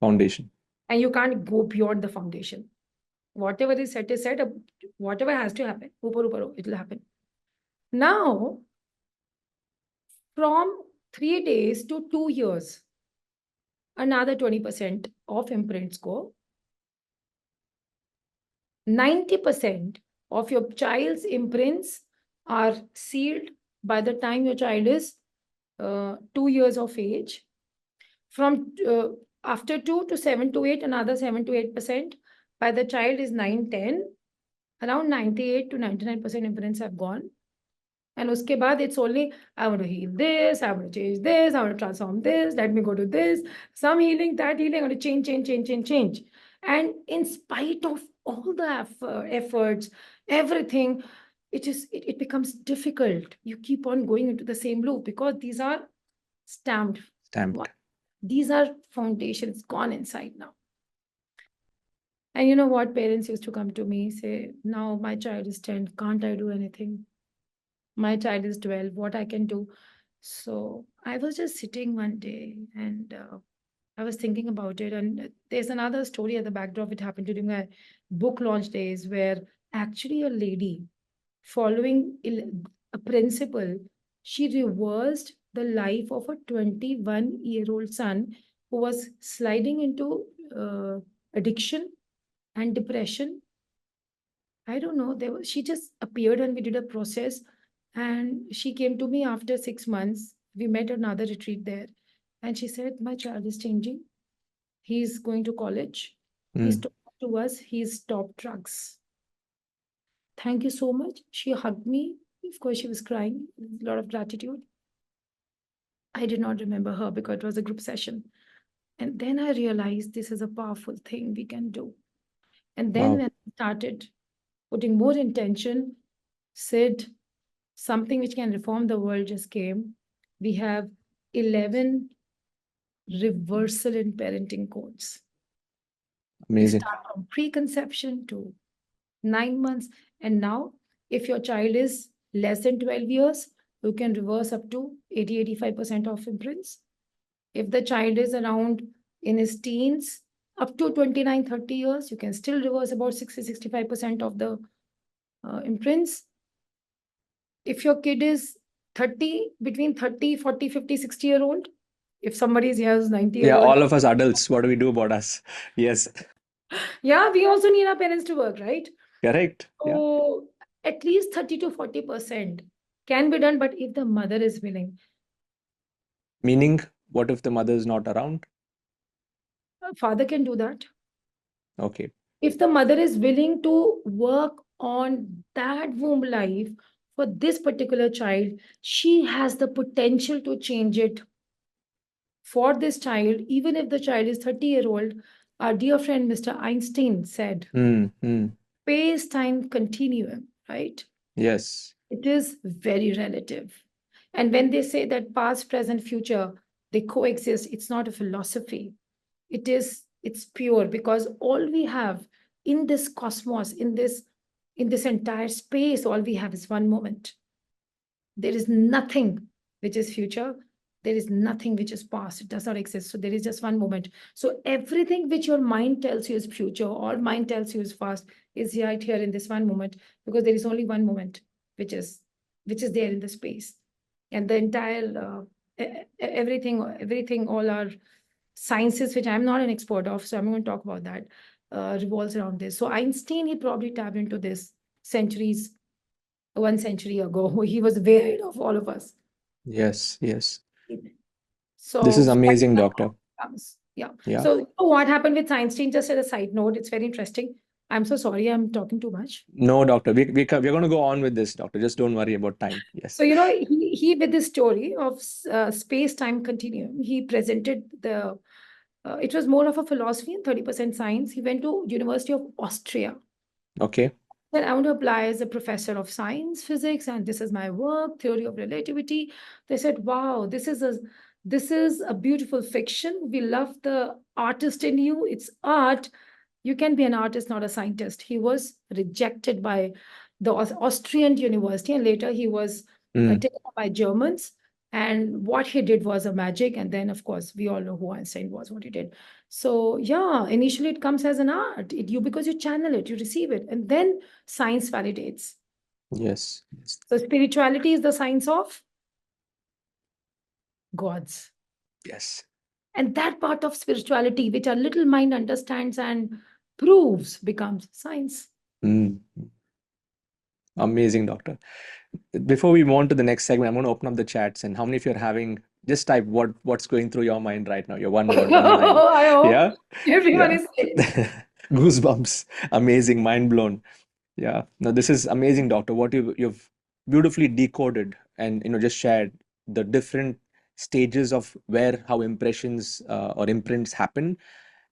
Foundation. and you can't go beyond the foundation. Whatever is set, whatever has to happen, it will happen. Now, from 3 days to 2 years, another 20% of imprints go. 90% of your child's imprints are sealed by the time your child is 2 years of age. From after 2 to 7 to 8, another 7 to 8%. By the child is 9, 10, around 98 to 99% imprints have gone. And uske baad, it's only, I want to heal this, I want to change this, I want to transform this, let me go to this, some healing, that healing, I want to change. And in spite of all the efforts, everything, it becomes difficult. You keep on going into the same loop because these are stamped. Stamped. These are foundations gone inside now. And you know what? Parents used to come to me, say, now my child is 10, can't I do anything? My child is 12, what I can do? So I was just sitting one day and I was thinking about it. And there's another story at the backdrop. It happened during my book launch days where actually a lady following a principle, she reversed the life of a 21-year-old son who was sliding into addiction and depression. I don't know. She just appeared and we did a process. And she came to me after 6 months. We met at another retreat there. And she said, my child is changing. He's going to college. He's talking to us. He's stopped drugs. Thank you so much. She hugged me. Of course, she was crying. A lot of gratitude. I did not remember her because it was a group session. And then I realized this is a powerful thing we can do. And then Wow. when I started putting more intention, said something which can reform the world just came. We have 11 reversal in parenting codes. We Amazing. start from preconception to 9 months. And now, if your child is less than 12 years, you can reverse up to 80-85% of imprints. If the child is around in his teens, up to 29-30 years, you can still reverse about 60-65% of the imprints. If your kid is 30, between 30, 40, 50, 60-year-old, if somebody is here who's 90-year-old. Yeah, all of us adults, what do we do about us? Yes. Yeah, we also need our parents to work, right? Correct. Yeah. So at least 30 to 40% can be done, but if the mother is willing. Meaning, what if the mother is not around? Father can do that. Okay. If the mother is willing to work on that womb life for this particular child, she has the potential to change it for this child, even if the child is 30-year-old. Our dear friend Mr. Einstein said, space-time continuum, right? Yes. It is very relative. And when they say that past, present, future, they coexist, it's not a philosophy. It's pure, because all we have in this cosmos, in this entire space, all we have is one moment. There is nothing which is future. There is nothing which is past. It does not exist. So there is just one moment. So everything which your mind tells you is future or mind tells you is past is right here in this one moment, because there is only one moment which is there in the space. And the entire everything, all our sciences, which I'm not an expert of, so I'm going to talk about that, revolves around this. So Einstein, he probably tapped into this centuries 1 century ago. He was way ahead of all of us. Yes. Yes. So This is amazing, doctor. yeah. Yeah. So what happened with Einstein, just as a side note, it's very interesting. I'm so sorry, I'm talking too much. No, doctor. We're going to go on with this, doctor. Just don't worry about time. Yes. So, he with this story of space-time continuum, he presented it was more of a philosophy and 30% science. He went to University of Austria. Okay. Then I want to apply as a professor of science, physics, and this is my work, theory of relativity. They said, wow, this is a beautiful fiction. We love the artist in you. It's art. You can be an artist, not a scientist. He was rejected by the Austrian university, and later he was taken up by Germans. And what he did was a magic. And then, of course, we all know who Einstein was, what he did. So, yeah, initially it comes as an art. Because you channel it, you receive it, and then science validates. Yes. So, spirituality is the science of gods. Yes. And that part of spirituality, which our little mind understands and proves, becomes science. Amazing, doctor. Before we move on to the next segment, I'm going to open up the chats, and how many of you are having, just type what's going through your mind right now, your one word, one line. I hope Yeah, everyone yeah. is safe. Goosebumps, amazing, mind blown. Yeah, no, this is amazing, doctor. What you've beautifully decoded and just shared the different stages of where how impressions or imprints happen,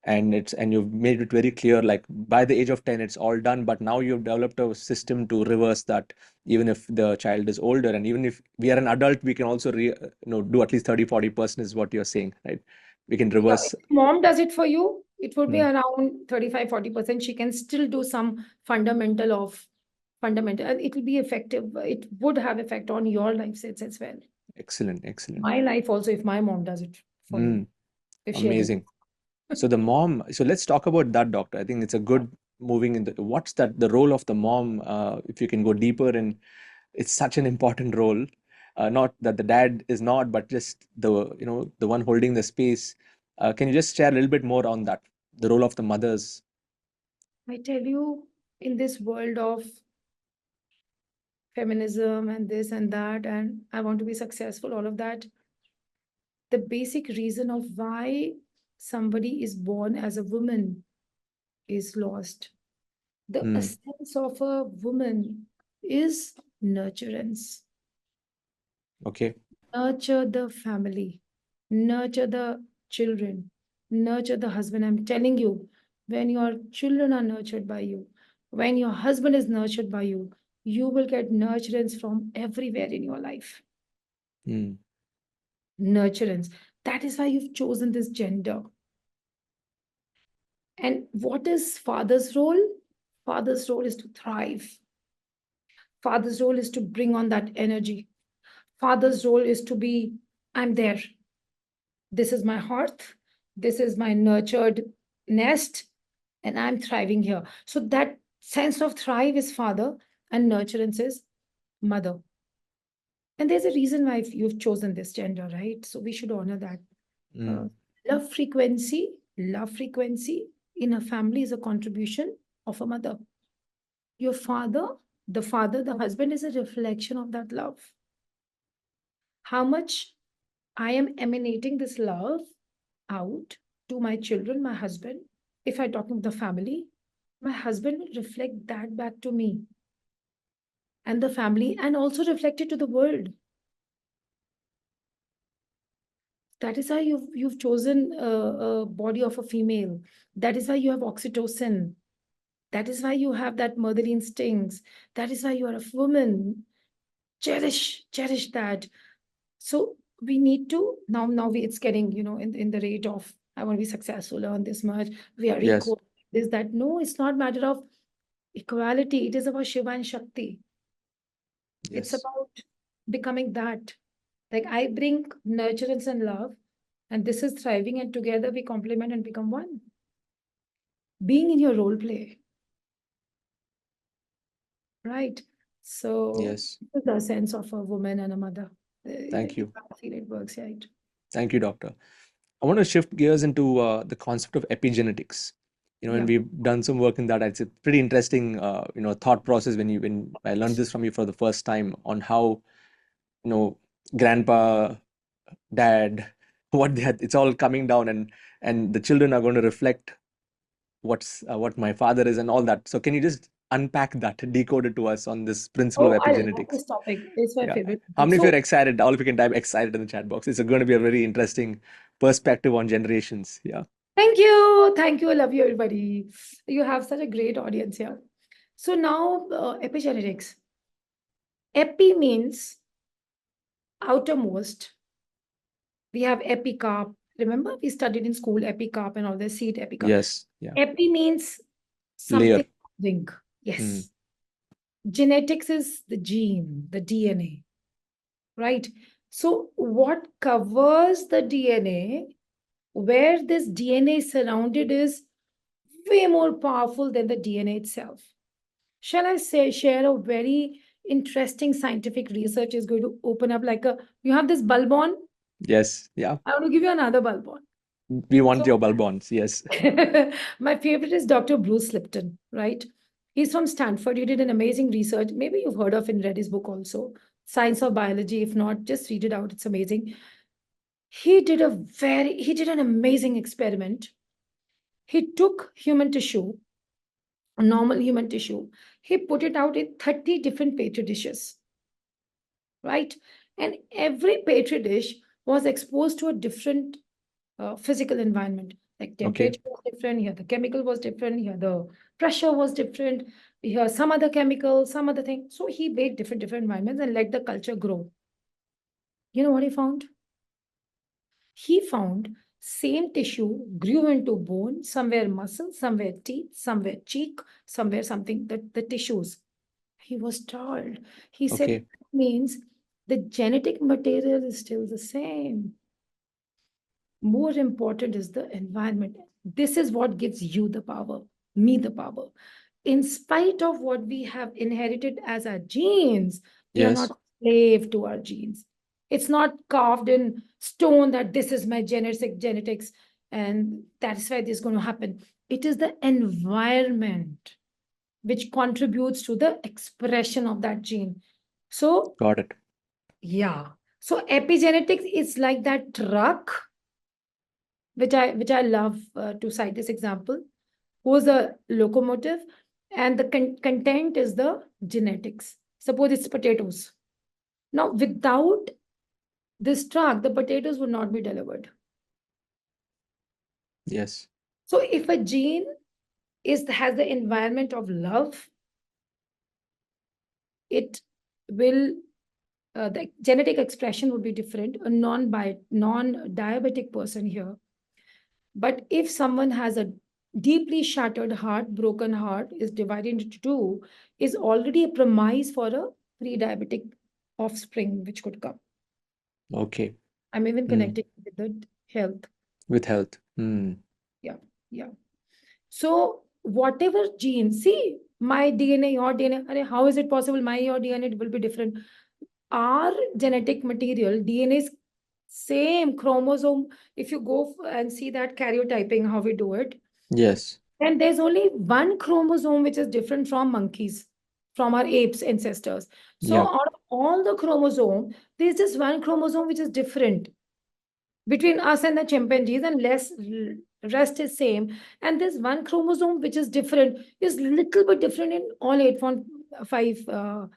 and you've made it very clear, like by the age of 10 it's all done, but now you've developed a system to reverse that. Even if the child is older, and even if we are an adult, we can also do at least 30-40% is what you're saying, right? We can Yeah, reverse. if mom does it for you, it would be Mm, around 35-40%. She can still do some fundamental, and it will be effective. It would have effect on your life sets as well. excellent, excellent. My life also, if my mom does it for me, Mm, if she agrees. amazing. So the mom, so let's talk about that, doctor. I think it's a good moving in what's that the role of the mom, if you can go deeper, and it's such an important role. Not that the dad is not, but just the one holding the space. Can you just share a little bit more on that, the role of the mothers? I tell you, in this world of feminism and this and that, and I want to be successful, all of that, the basic reason of why somebody is born as a woman is lost. The Mm, essence of a woman is nurturance. okay. Nurture the family, nurture the children, nurture the husband. I'm telling you, when your children are nurtured by you, when your husband is nurtured by you, you will get nurturance from everywhere in your life. Mm, Nurturance. That is why you've chosen this gender. And what is father's role? Father's role is to thrive. Father's role is to bring on that energy. Father's role is to be, I'm there. This is my hearth. This is my nurtured nest, and I'm thriving here. So that sense of thrive is father, and nurturance is mother. And there's a reason why you've chosen this gender, right? So we should honor that. Uh, mm, love frequency in a family is a contribution of a mother. Your father, the husband is a reflection of that love. How much I am emanating this love out to my children, my husband. If I talk about the family, my husband will reflect that back to me and the family, and also reflect it to the world. That is why you've chosen a body of a female. That is why you have oxytocin. That is why you have that motherly instincts. That is why you are a woman. Cherish that. So we need to now it's getting, in the rate of I want to be successful, earn this much, we are yes, equal, this, that. No, it's not matter of equality. It is about Shiva and Shakti. It's yes, about becoming that. Like I bring nurturance and love, and this is thriving, and together we complement and become one. Being in your role play, right? So yes. this is the sense of a woman and a mother. Thank you. I feel it works, right? Thank you, doctor. I want to shift gears into the concept of epigenetics. And Yeah. we've done some work in that. It's a pretty interesting, thought process when I learned this from you for the first time on how, grandpa, dad, what they had, it's all coming down, and the children are going to reflect what my father is and all that. So can you just unpack that, decode it to us on this principle Oh, of I love epigenetics? this topic. It's my Yeah. favorite How topic. many of you are So excited? All of you can type excited in the chat box. It's going to be a very interesting perspective on generations. Yeah. thank you. Thank you. I love you, everybody. You have such a great audience here. So now, epigenetics. Epi means outermost. We have epicarp. Remember, we studied in school epicarp and all the seed epicarp. Yes. Yeah. Epi means Layer. something ring. Hmm. Yes. Genetics is the gene, the DNA, right? So, what covers the DNA, where this DNA is surrounded, is way more powerful than the DNA itself. Shall I say, share a very interesting scientific research is going to open up like a, you have this bulb on, Yes. Yeah. I want to give you another bulb on. We want So your bulbons. Yes. my favorite is Dr. Bruce Lipton, right? He's from Stanford. He did an amazing research. Maybe you've heard of and read his book also, Science of Biology. If not, just read it out. It's amazing. He did an amazing experiment. He took human tissue, normal human tissue. He put it out in 30 different petri dishes, right? And every petri dish was exposed to a different physical environment. Like Okay. temperature was different, here the chemical was different, here the pressure was different, here some other chemical, some other thing. So he made different environments and let the culture grow. You know what he found? He found same tissue grew into bone, somewhere muscle, somewhere teeth, somewhere cheek, somewhere something, the tissues. He was told. He said, Okay. that means the genetic material is still the same. More important is the environment. This is what gives you the power, me the power. In spite of what we have inherited as our genes, we are Yes. not slave to our genes. It's not carved in stone that this is my genetics and that's why this is going to happen. It is the environment which contributes to the expression of that gene. So, Got it. yeah. So epigenetics is like that truck which I love to cite this example, who's a locomotive, and the content is the genetics. Suppose it's potatoes. Now, without this truck, the potatoes would not be delivered. Yes. So, if a gene has the environment of love, it will the genetic expression would be different. A non-diabetic person here. But if someone has a deeply shattered heart, broken heart, is divided into two, is already a premise for a pre-diabetic offspring which could come. Okay. I'm even Mm. connecting with the health. With health. Mm. Yeah, yeah. So whatever gene, see my DNA, your DNA, how is it possible my your DNA will be different? Our genetic material, DNA is same chromosome. If you go and see that karyotyping, how we do it, Yes. and there's only one chromosome which is different from monkeys, from our apes ancestors. So Yeah. out of all the chromosome, there's just one chromosome which is different between us and the chimpanzees, and less rest is same. And there's one chromosome which is different, is little bit different in all 8.5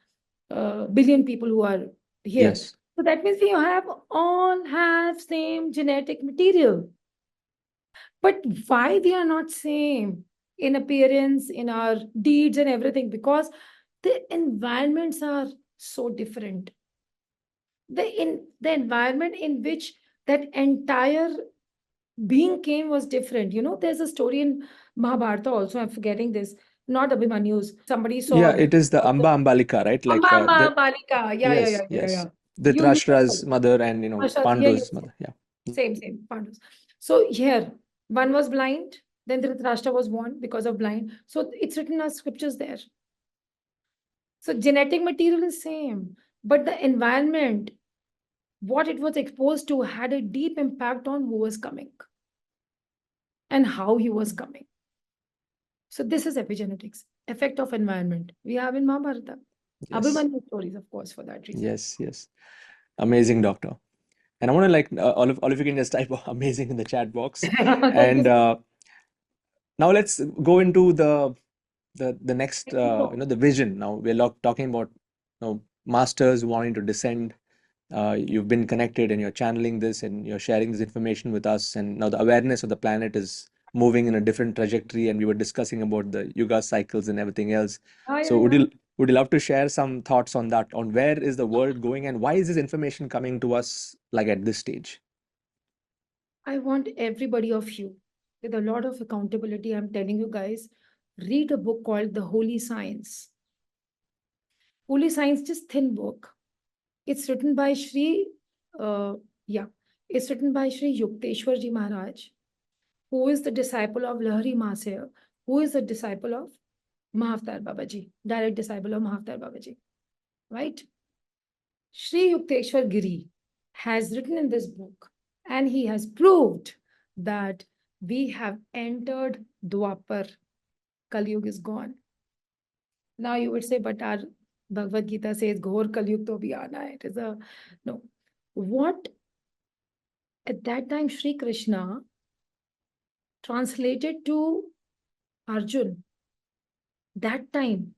billion people who are here. Yes. So that means we all have same genetic material. But why we are not same in appearance, in our deeds and everything? Because the environments are so different. The environment in which that entire being came was different. You know, there's a story in Mahabharata also. I'm forgetting this. Not Abhimanyu's. Somebody Yeah, saw it is the Amba Ambalika, right? Like the Amba Balika. Yeah, yeah, yes, yeah, yeah, yes. yeah. You know. Dhritarashtra's mother and Yeah, yeah. Pandu's mother. Yeah. Same, Pandus. So here, one was blind, then Dhritarashtra was born because of blind. So it's written as scriptures there. So genetic material is same, but the environment, what it was exposed to, had a deep impact on who was coming and how he was coming. So this is epigenetics, effect of environment. We have in Mahabharata. Yes. Abhimanyu stories, of course, for that reason. Yes. Yes. Amazing, doctor. And I want to like all of you can just type amazing in the chat box. Thank And you. now let's go into the next So the vision. Now we're talking about masters wanting to descend. You've been connected and you're channeling this and you're sharing this information with us, and now the awareness of the planet is moving in a different trajectory, and we were discussing about the yuga cycles and everything else. yeah, So yeah. would you love to share some thoughts on that, on where is the world going and why is this information coming to us like at this stage? I want everybody of you, with a lot of accountability, I'm telling you guys, read a book called The Holy Science. Holy Science, just thin book. It's written by uh, yeah, it's written by Sri Yukteswar Ji Maharaj, who is the disciple of Lahari Masaya, who is the disciple of Mahavtar Babaji, direct disciple of Mahavtar Babaji, right? Sri Yukteswar Giri has written in this book, and he has proved that we have entered Dwapar. Kali Yuga is gone. Now you would say, but our Bhagavad Gita says, Ghor Kalyug to bhi aana hai. It is a no. What at that time Sri Krishna translated to Arjun, that time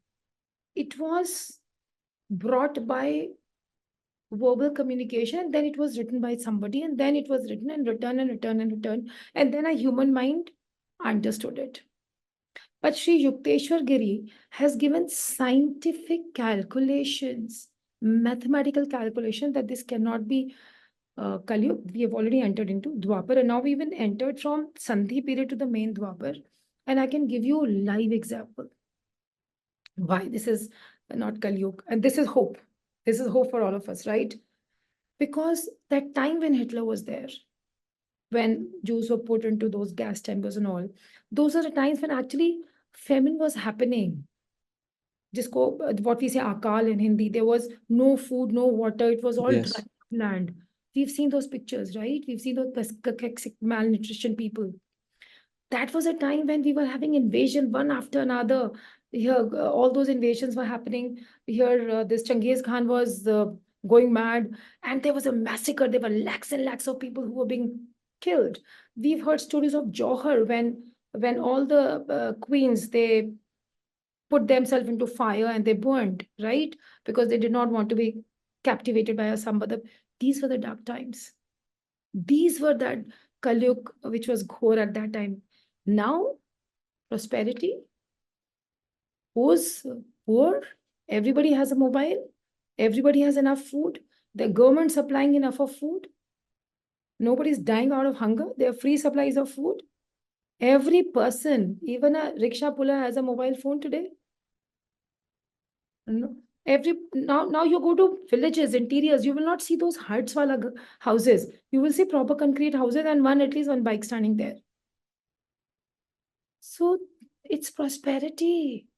it was brought by verbal communication, and then it was written by somebody, and then it was written and returned and returned and returned, and then a human mind understood it. But Sri Yukteswar Giri has given scientific calculations, mathematical calculation that this cannot be Kalyug. We have already entered into Dwapar, and now we even entered from Sandhi period to the main Dwapar. And I can give you a live example why this is not Kalyug. And this is hope. This is hope for all of us, right? Because that time when Hitler was there, when Jews were put into those gas chambers and all, those are the times when actually famine was happening. Jisko, what we say akal in Hindi, there was no food, no water, it was all dry Yes. land. We've seen those pictures, right? We've seen those malnutrition people. That was a time when we were having invasion one after another. Here, all those invasions were happening. Here, this Changiz Khan was going mad, and there was a massacre. There were lakhs and lakhs of people who were being killed. We've heard stories of Johar when all the queens they put themselves into fire and they burned, right? Because they did not want to be captivated by a Sambhadap. These were the dark times. These were that Kalyuk, which was ghor at that time. Now, prosperity, who's poor, everybody has a mobile, everybody has enough food, the government supplying enough of food, nobody's dying out of hunger, there are free supplies of food. Every person, even a rickshaw puller, has a mobile phone today. No. Now you go to villages, interiors, you will not see those huts wala houses. You will see proper concrete houses and one at least one bike standing there. So it's prosperity.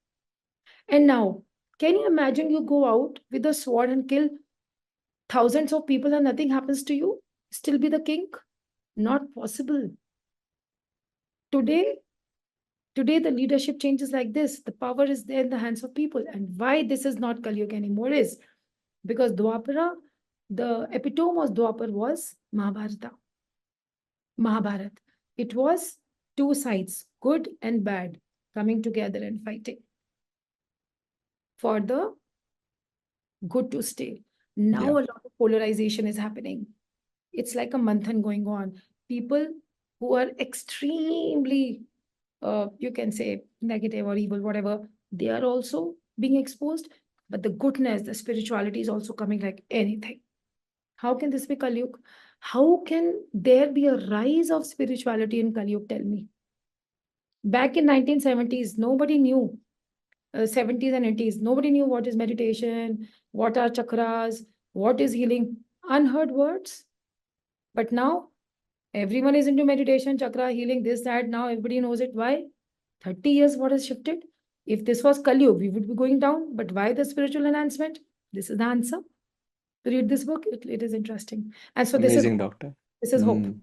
And now, can you imagine you go out with a sword and kill thousands of people and nothing happens to you? Still be the king? Not possible. Today, today the leadership changes like this. The power is there in the hands of people. And why this is not Kali Yuga anymore is because Dwapara, the epitome of Dwapar was Mahabharata. Mahabharata. It was two sides, good and bad, coming together and fighting for the good to stay. Now Yeah. a lot of polarization is happening. It's like a manthan going on. People who are extremely, you can say, negative or evil, whatever, they are also being exposed. But the goodness, the spirituality is also coming like anything. How can this be Kali Yuga? How can there be a rise of spirituality in Kali Yuga? Tell me. Back in 1970s, nobody knew 70s and 80s. Nobody knew what is meditation, what are chakras, what is healing. Unheard words. But now everyone is into meditation, chakra, healing, this, that. Now everybody knows it. Why? 30 years, what has shifted? If this was Kali Yuga, we would be going down. But why the spiritual enhancement? This is the answer. Read this book. It is interesting. And so this is Amazing, hope. doctor. This is hope. Mm.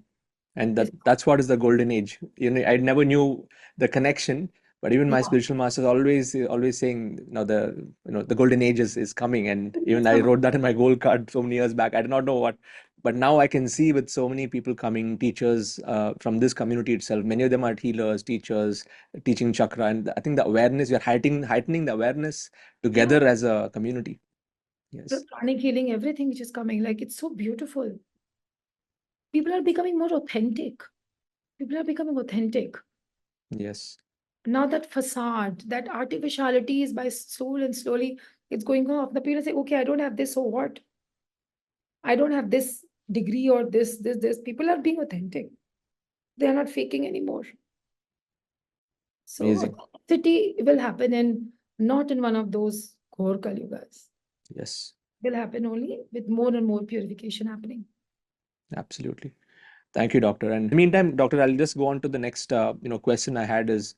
And This, that's what is the golden age. I never knew the connection, but even my yeah. spiritual masters always saying, the golden age is coming. And even I wrote that in my goal card so many years back. I did not know what, but now I can see with so many people coming, teachers from this community itself. Many of them are healers, teachers, teaching chakra, and I think the awareness, we are heightening the awareness Yeah. together as a community. Yes. Pranic healing, everything which is coming, like it's so beautiful. People are becoming more authentic. People are becoming authentic. Yes. Now that facade, that artificiality is by soul and slowly it's going off. The people say, okay, I don't have this, so what? I don't have this degree or this. People are being authentic. They are not faking anymore. So Amazing. authenticity will happen in not in one of those core Kali Yugas. Yes. Will happen only with more and more purification happening. Absolutely. Thank you, doctor. And in the meantime, doctor, I'll just go on to the next, question I had is,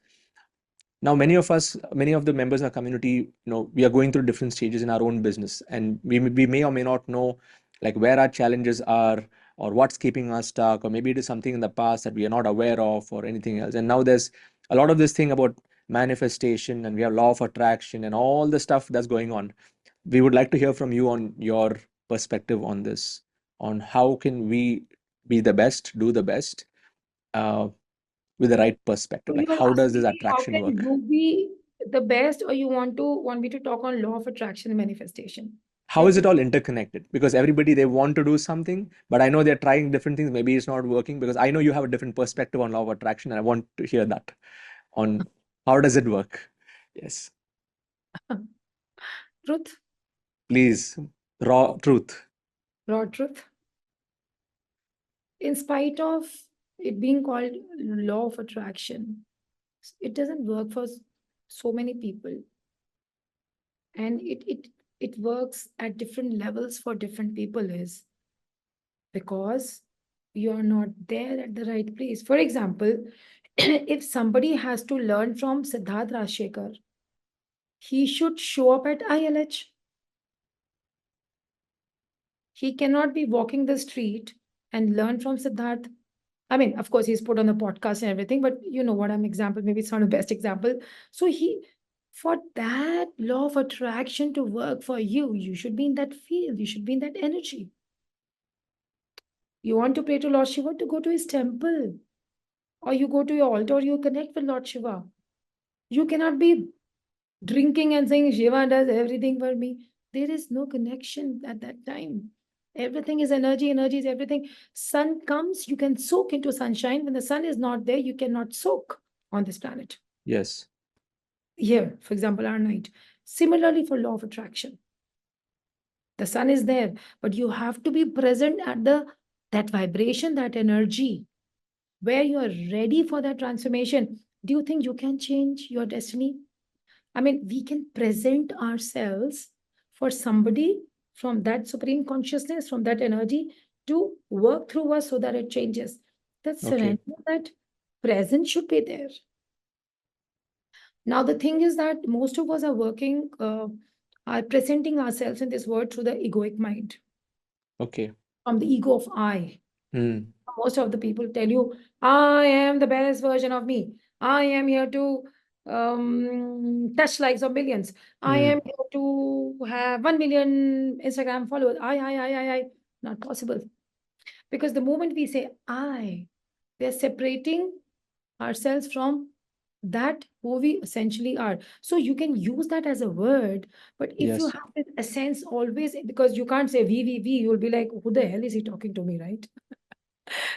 now many of us, many of the members in our community, we are going through different stages in our own business, and we may or may not know like where our challenges are, or what's keeping us stuck, or maybe it is something in the past that we are not aware of, or anything else. And now there's a lot of this thing about manifestation, and we have law of attraction and all the stuff that's going on. We would like to hear from you on your perspective on this, on how can we be the best, do the best, uh, with the right So perspective. Like, you are how does this asking me how attraction can work? you be the best, or you want me to talk on law of attraction and manifestation? How Let is me it all interconnected? Because everybody, they want to do something, but I know they're trying different things. Maybe it's not working, because I know you have a different perspective on law of attraction, and I want to hear that on how does it work. Yes, truth, please, raw truth. raw truth. In spite of it being called law of attraction, it doesn't work for so many people, and it works at different levels for different people, is because you're not there at the right place. For example, if somebody has to learn from Siddharth Rajshekar, he should show up at ILH. He cannot be walking the street and learn from Siddharth. I mean, of course, he's put on the podcast and everything, but you know what I'm example. Maybe it's not the best example. So for that law of attraction to work for you, you should be in that field. You should be in that energy. You want to pray to Lord Shiva, to go to his temple, or you go to your altar, or you connect with Lord Shiva. You cannot be drinking and saying Shiva does everything for me. There is no connection at that time. Everything is energy, energy is everything. Sun comes, you can soak into sunshine. When the sun is not there, you cannot soak on this planet. Yes. Here, for example, our night. Similarly, for law of attraction, the sun is there, but you have to be present at that vibration, that energy, where you are ready for that transformation. Do you think you can change your destiny? I mean, we can present ourselves for somebody from that supreme consciousness, from that energy, to work through us so that it changes. That Okay. surrender, that presence should be there. Now, the thing is that most of us are presenting ourselves in this world through the egoic mind, Okay. from the ego of I. Hmm. Most of the people tell you, I am the best version of me. I am here to touch likes of millions. I Hmm. am here to have 1 million Instagram followers. I. Not possible. Because the moment we say I, we are separating ourselves from that who we essentially are. So you can use that as a word, but if you Yes. have this essence always, because you can't say we, you'll be like, who the hell is he talking to me, right?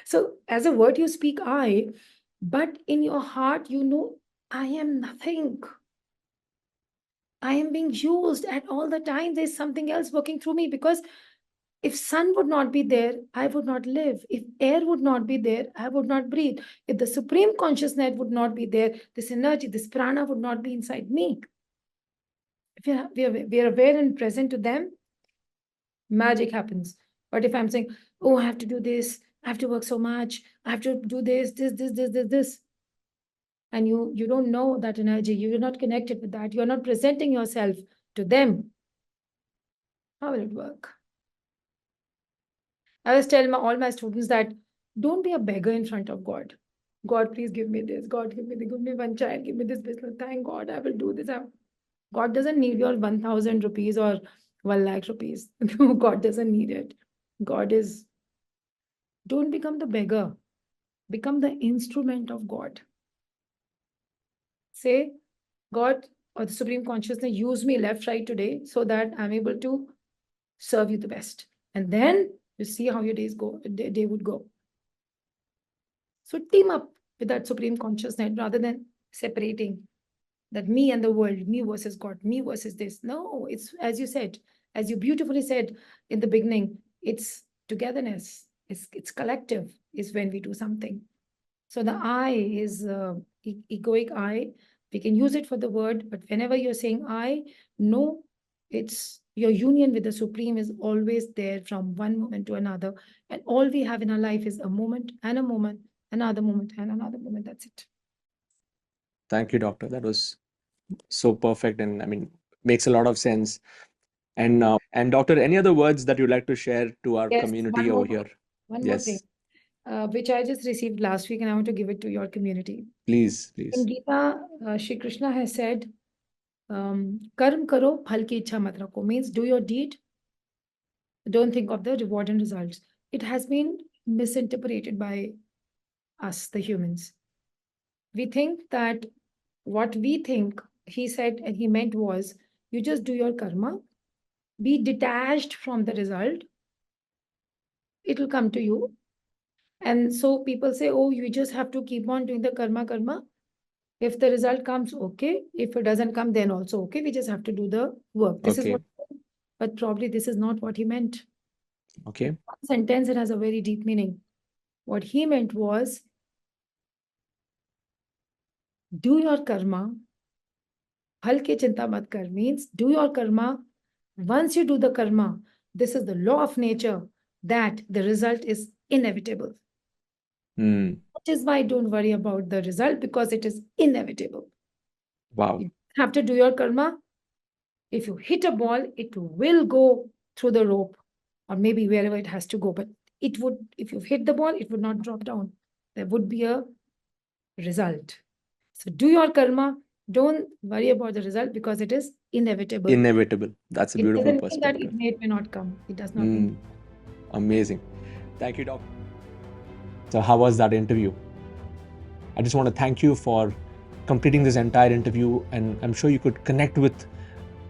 So as a word, you speak I, but in your heart, you know, I am nothing. I am being used at all the time. There's something else working through me, because if sun would not be there, I would not live. If air would not be there, I would not breathe. If the supreme consciousness would not be there, this energy, this prana would not be inside me. If we are aware and present to them, magic happens. But if I'm saying, oh, I have to do this, I have to work so much, I have to do this, and you don't know that energy, you're not connected with that, you're not presenting yourself to them, how will it work? I always tell all my students that don't be a beggar in front of God. God, please give me this. God, give me one child, give me this business. Thank God, I will do this. God doesn't need your 1,000 rupees or 1 lakh rupees. God doesn't need it. God is, don't become the beggar, become the instrument of God. Say, God or the Supreme Consciousness, use me left, right today so that I'm able to serve you the best. And then you see how your day would go. So team up with that Supreme Consciousness rather than separating that me and the world, me versus God, me versus this. No, it's as you said, as you beautifully said in the beginning, it's togetherness, it's collective, is when we do something. So the I is egoic I. We can use it for the word, but whenever you're saying I, no, it's your union with the Supreme is always there from one moment to another. And all we have in our life is a moment and a moment, another moment and another moment. That's it. Thank you, doctor. That was so perfect, and I mean, makes a lot of sense. And doctor, any other words that you'd like to share to our Yes, community one over more, here? one more thing. Yes. which I just received last week, and I want to give it to your community. Please, In please. Gita, Shri Krishna has said, "Karm karo, phal ki ichha mat rakho," means do your deed, don't think of the reward and results. It has been misinterpreted by us, the humans. We think that what we think he said and he meant was, you just do your karma, be detached from the result, it will come to you. And so people say, oh, you just have to keep on doing the karma. If the result comes, okay. If it doesn't come, then also okay. We just have to do the work. This is Okay. what, but probably this is not what he meant. Okay. One sentence, it has a very deep meaning. What he meant was, do your karma. Phal ki chinta mat kar means do your karma. Once you do the karma, this is the law of nature that the result is inevitable. Which is why don't worry about the result, because it is inevitable. Wow. You have to do your karma. If you hit a ball, it will go through the rope or maybe wherever it has to go. But it would, if you hit the ball, it would not drop down. There would be a result. So do your karma. Don't worry about the result because it is inevitable. Inevitable. That's a It beautiful doesn't mean that perspective. it may not come. It does not mean. Amazing. Thank you, Doc. So how was that interview? I just want to thank you for completing this entire interview, and I'm sure you could connect with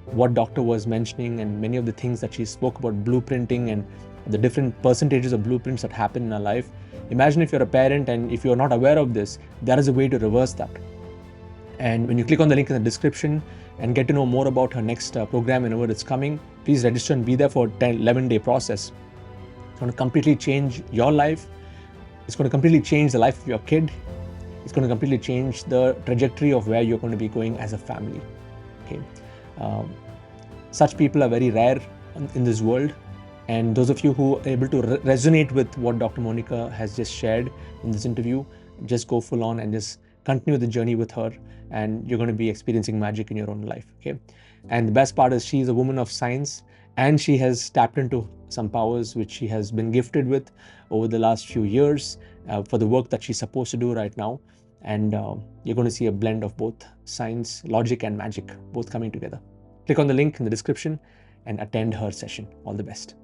what doctor was mentioning and many of the things that she spoke about blueprinting and the different percentages of blueprints that happen in our life. Imagine if you're a parent and if you're not aware of this, there is a way to reverse that. And when you click on the link in the description and get to know more about her next program whenever it's coming, please register and be there for a 11-day process. It's going to completely change your life. It's going to completely change the life of your kid. It's going to completely change the trajectory of where you're going to be going as a family. Okay. Such people are very rare in this world. And those of you who are able to resonate with what Dr. Monika has just shared in this interview, just go full on and just continue the journey with her, and you're going to be experiencing magic in your own life. Okay. And the best part is she's a woman of science, and she has tapped into some powers which she has been gifted with over the last few years for the work that she's supposed to do right now. And you're going to see a blend of both science, logic, and magic both coming together. Click on the link in the description and attend her session. All the best.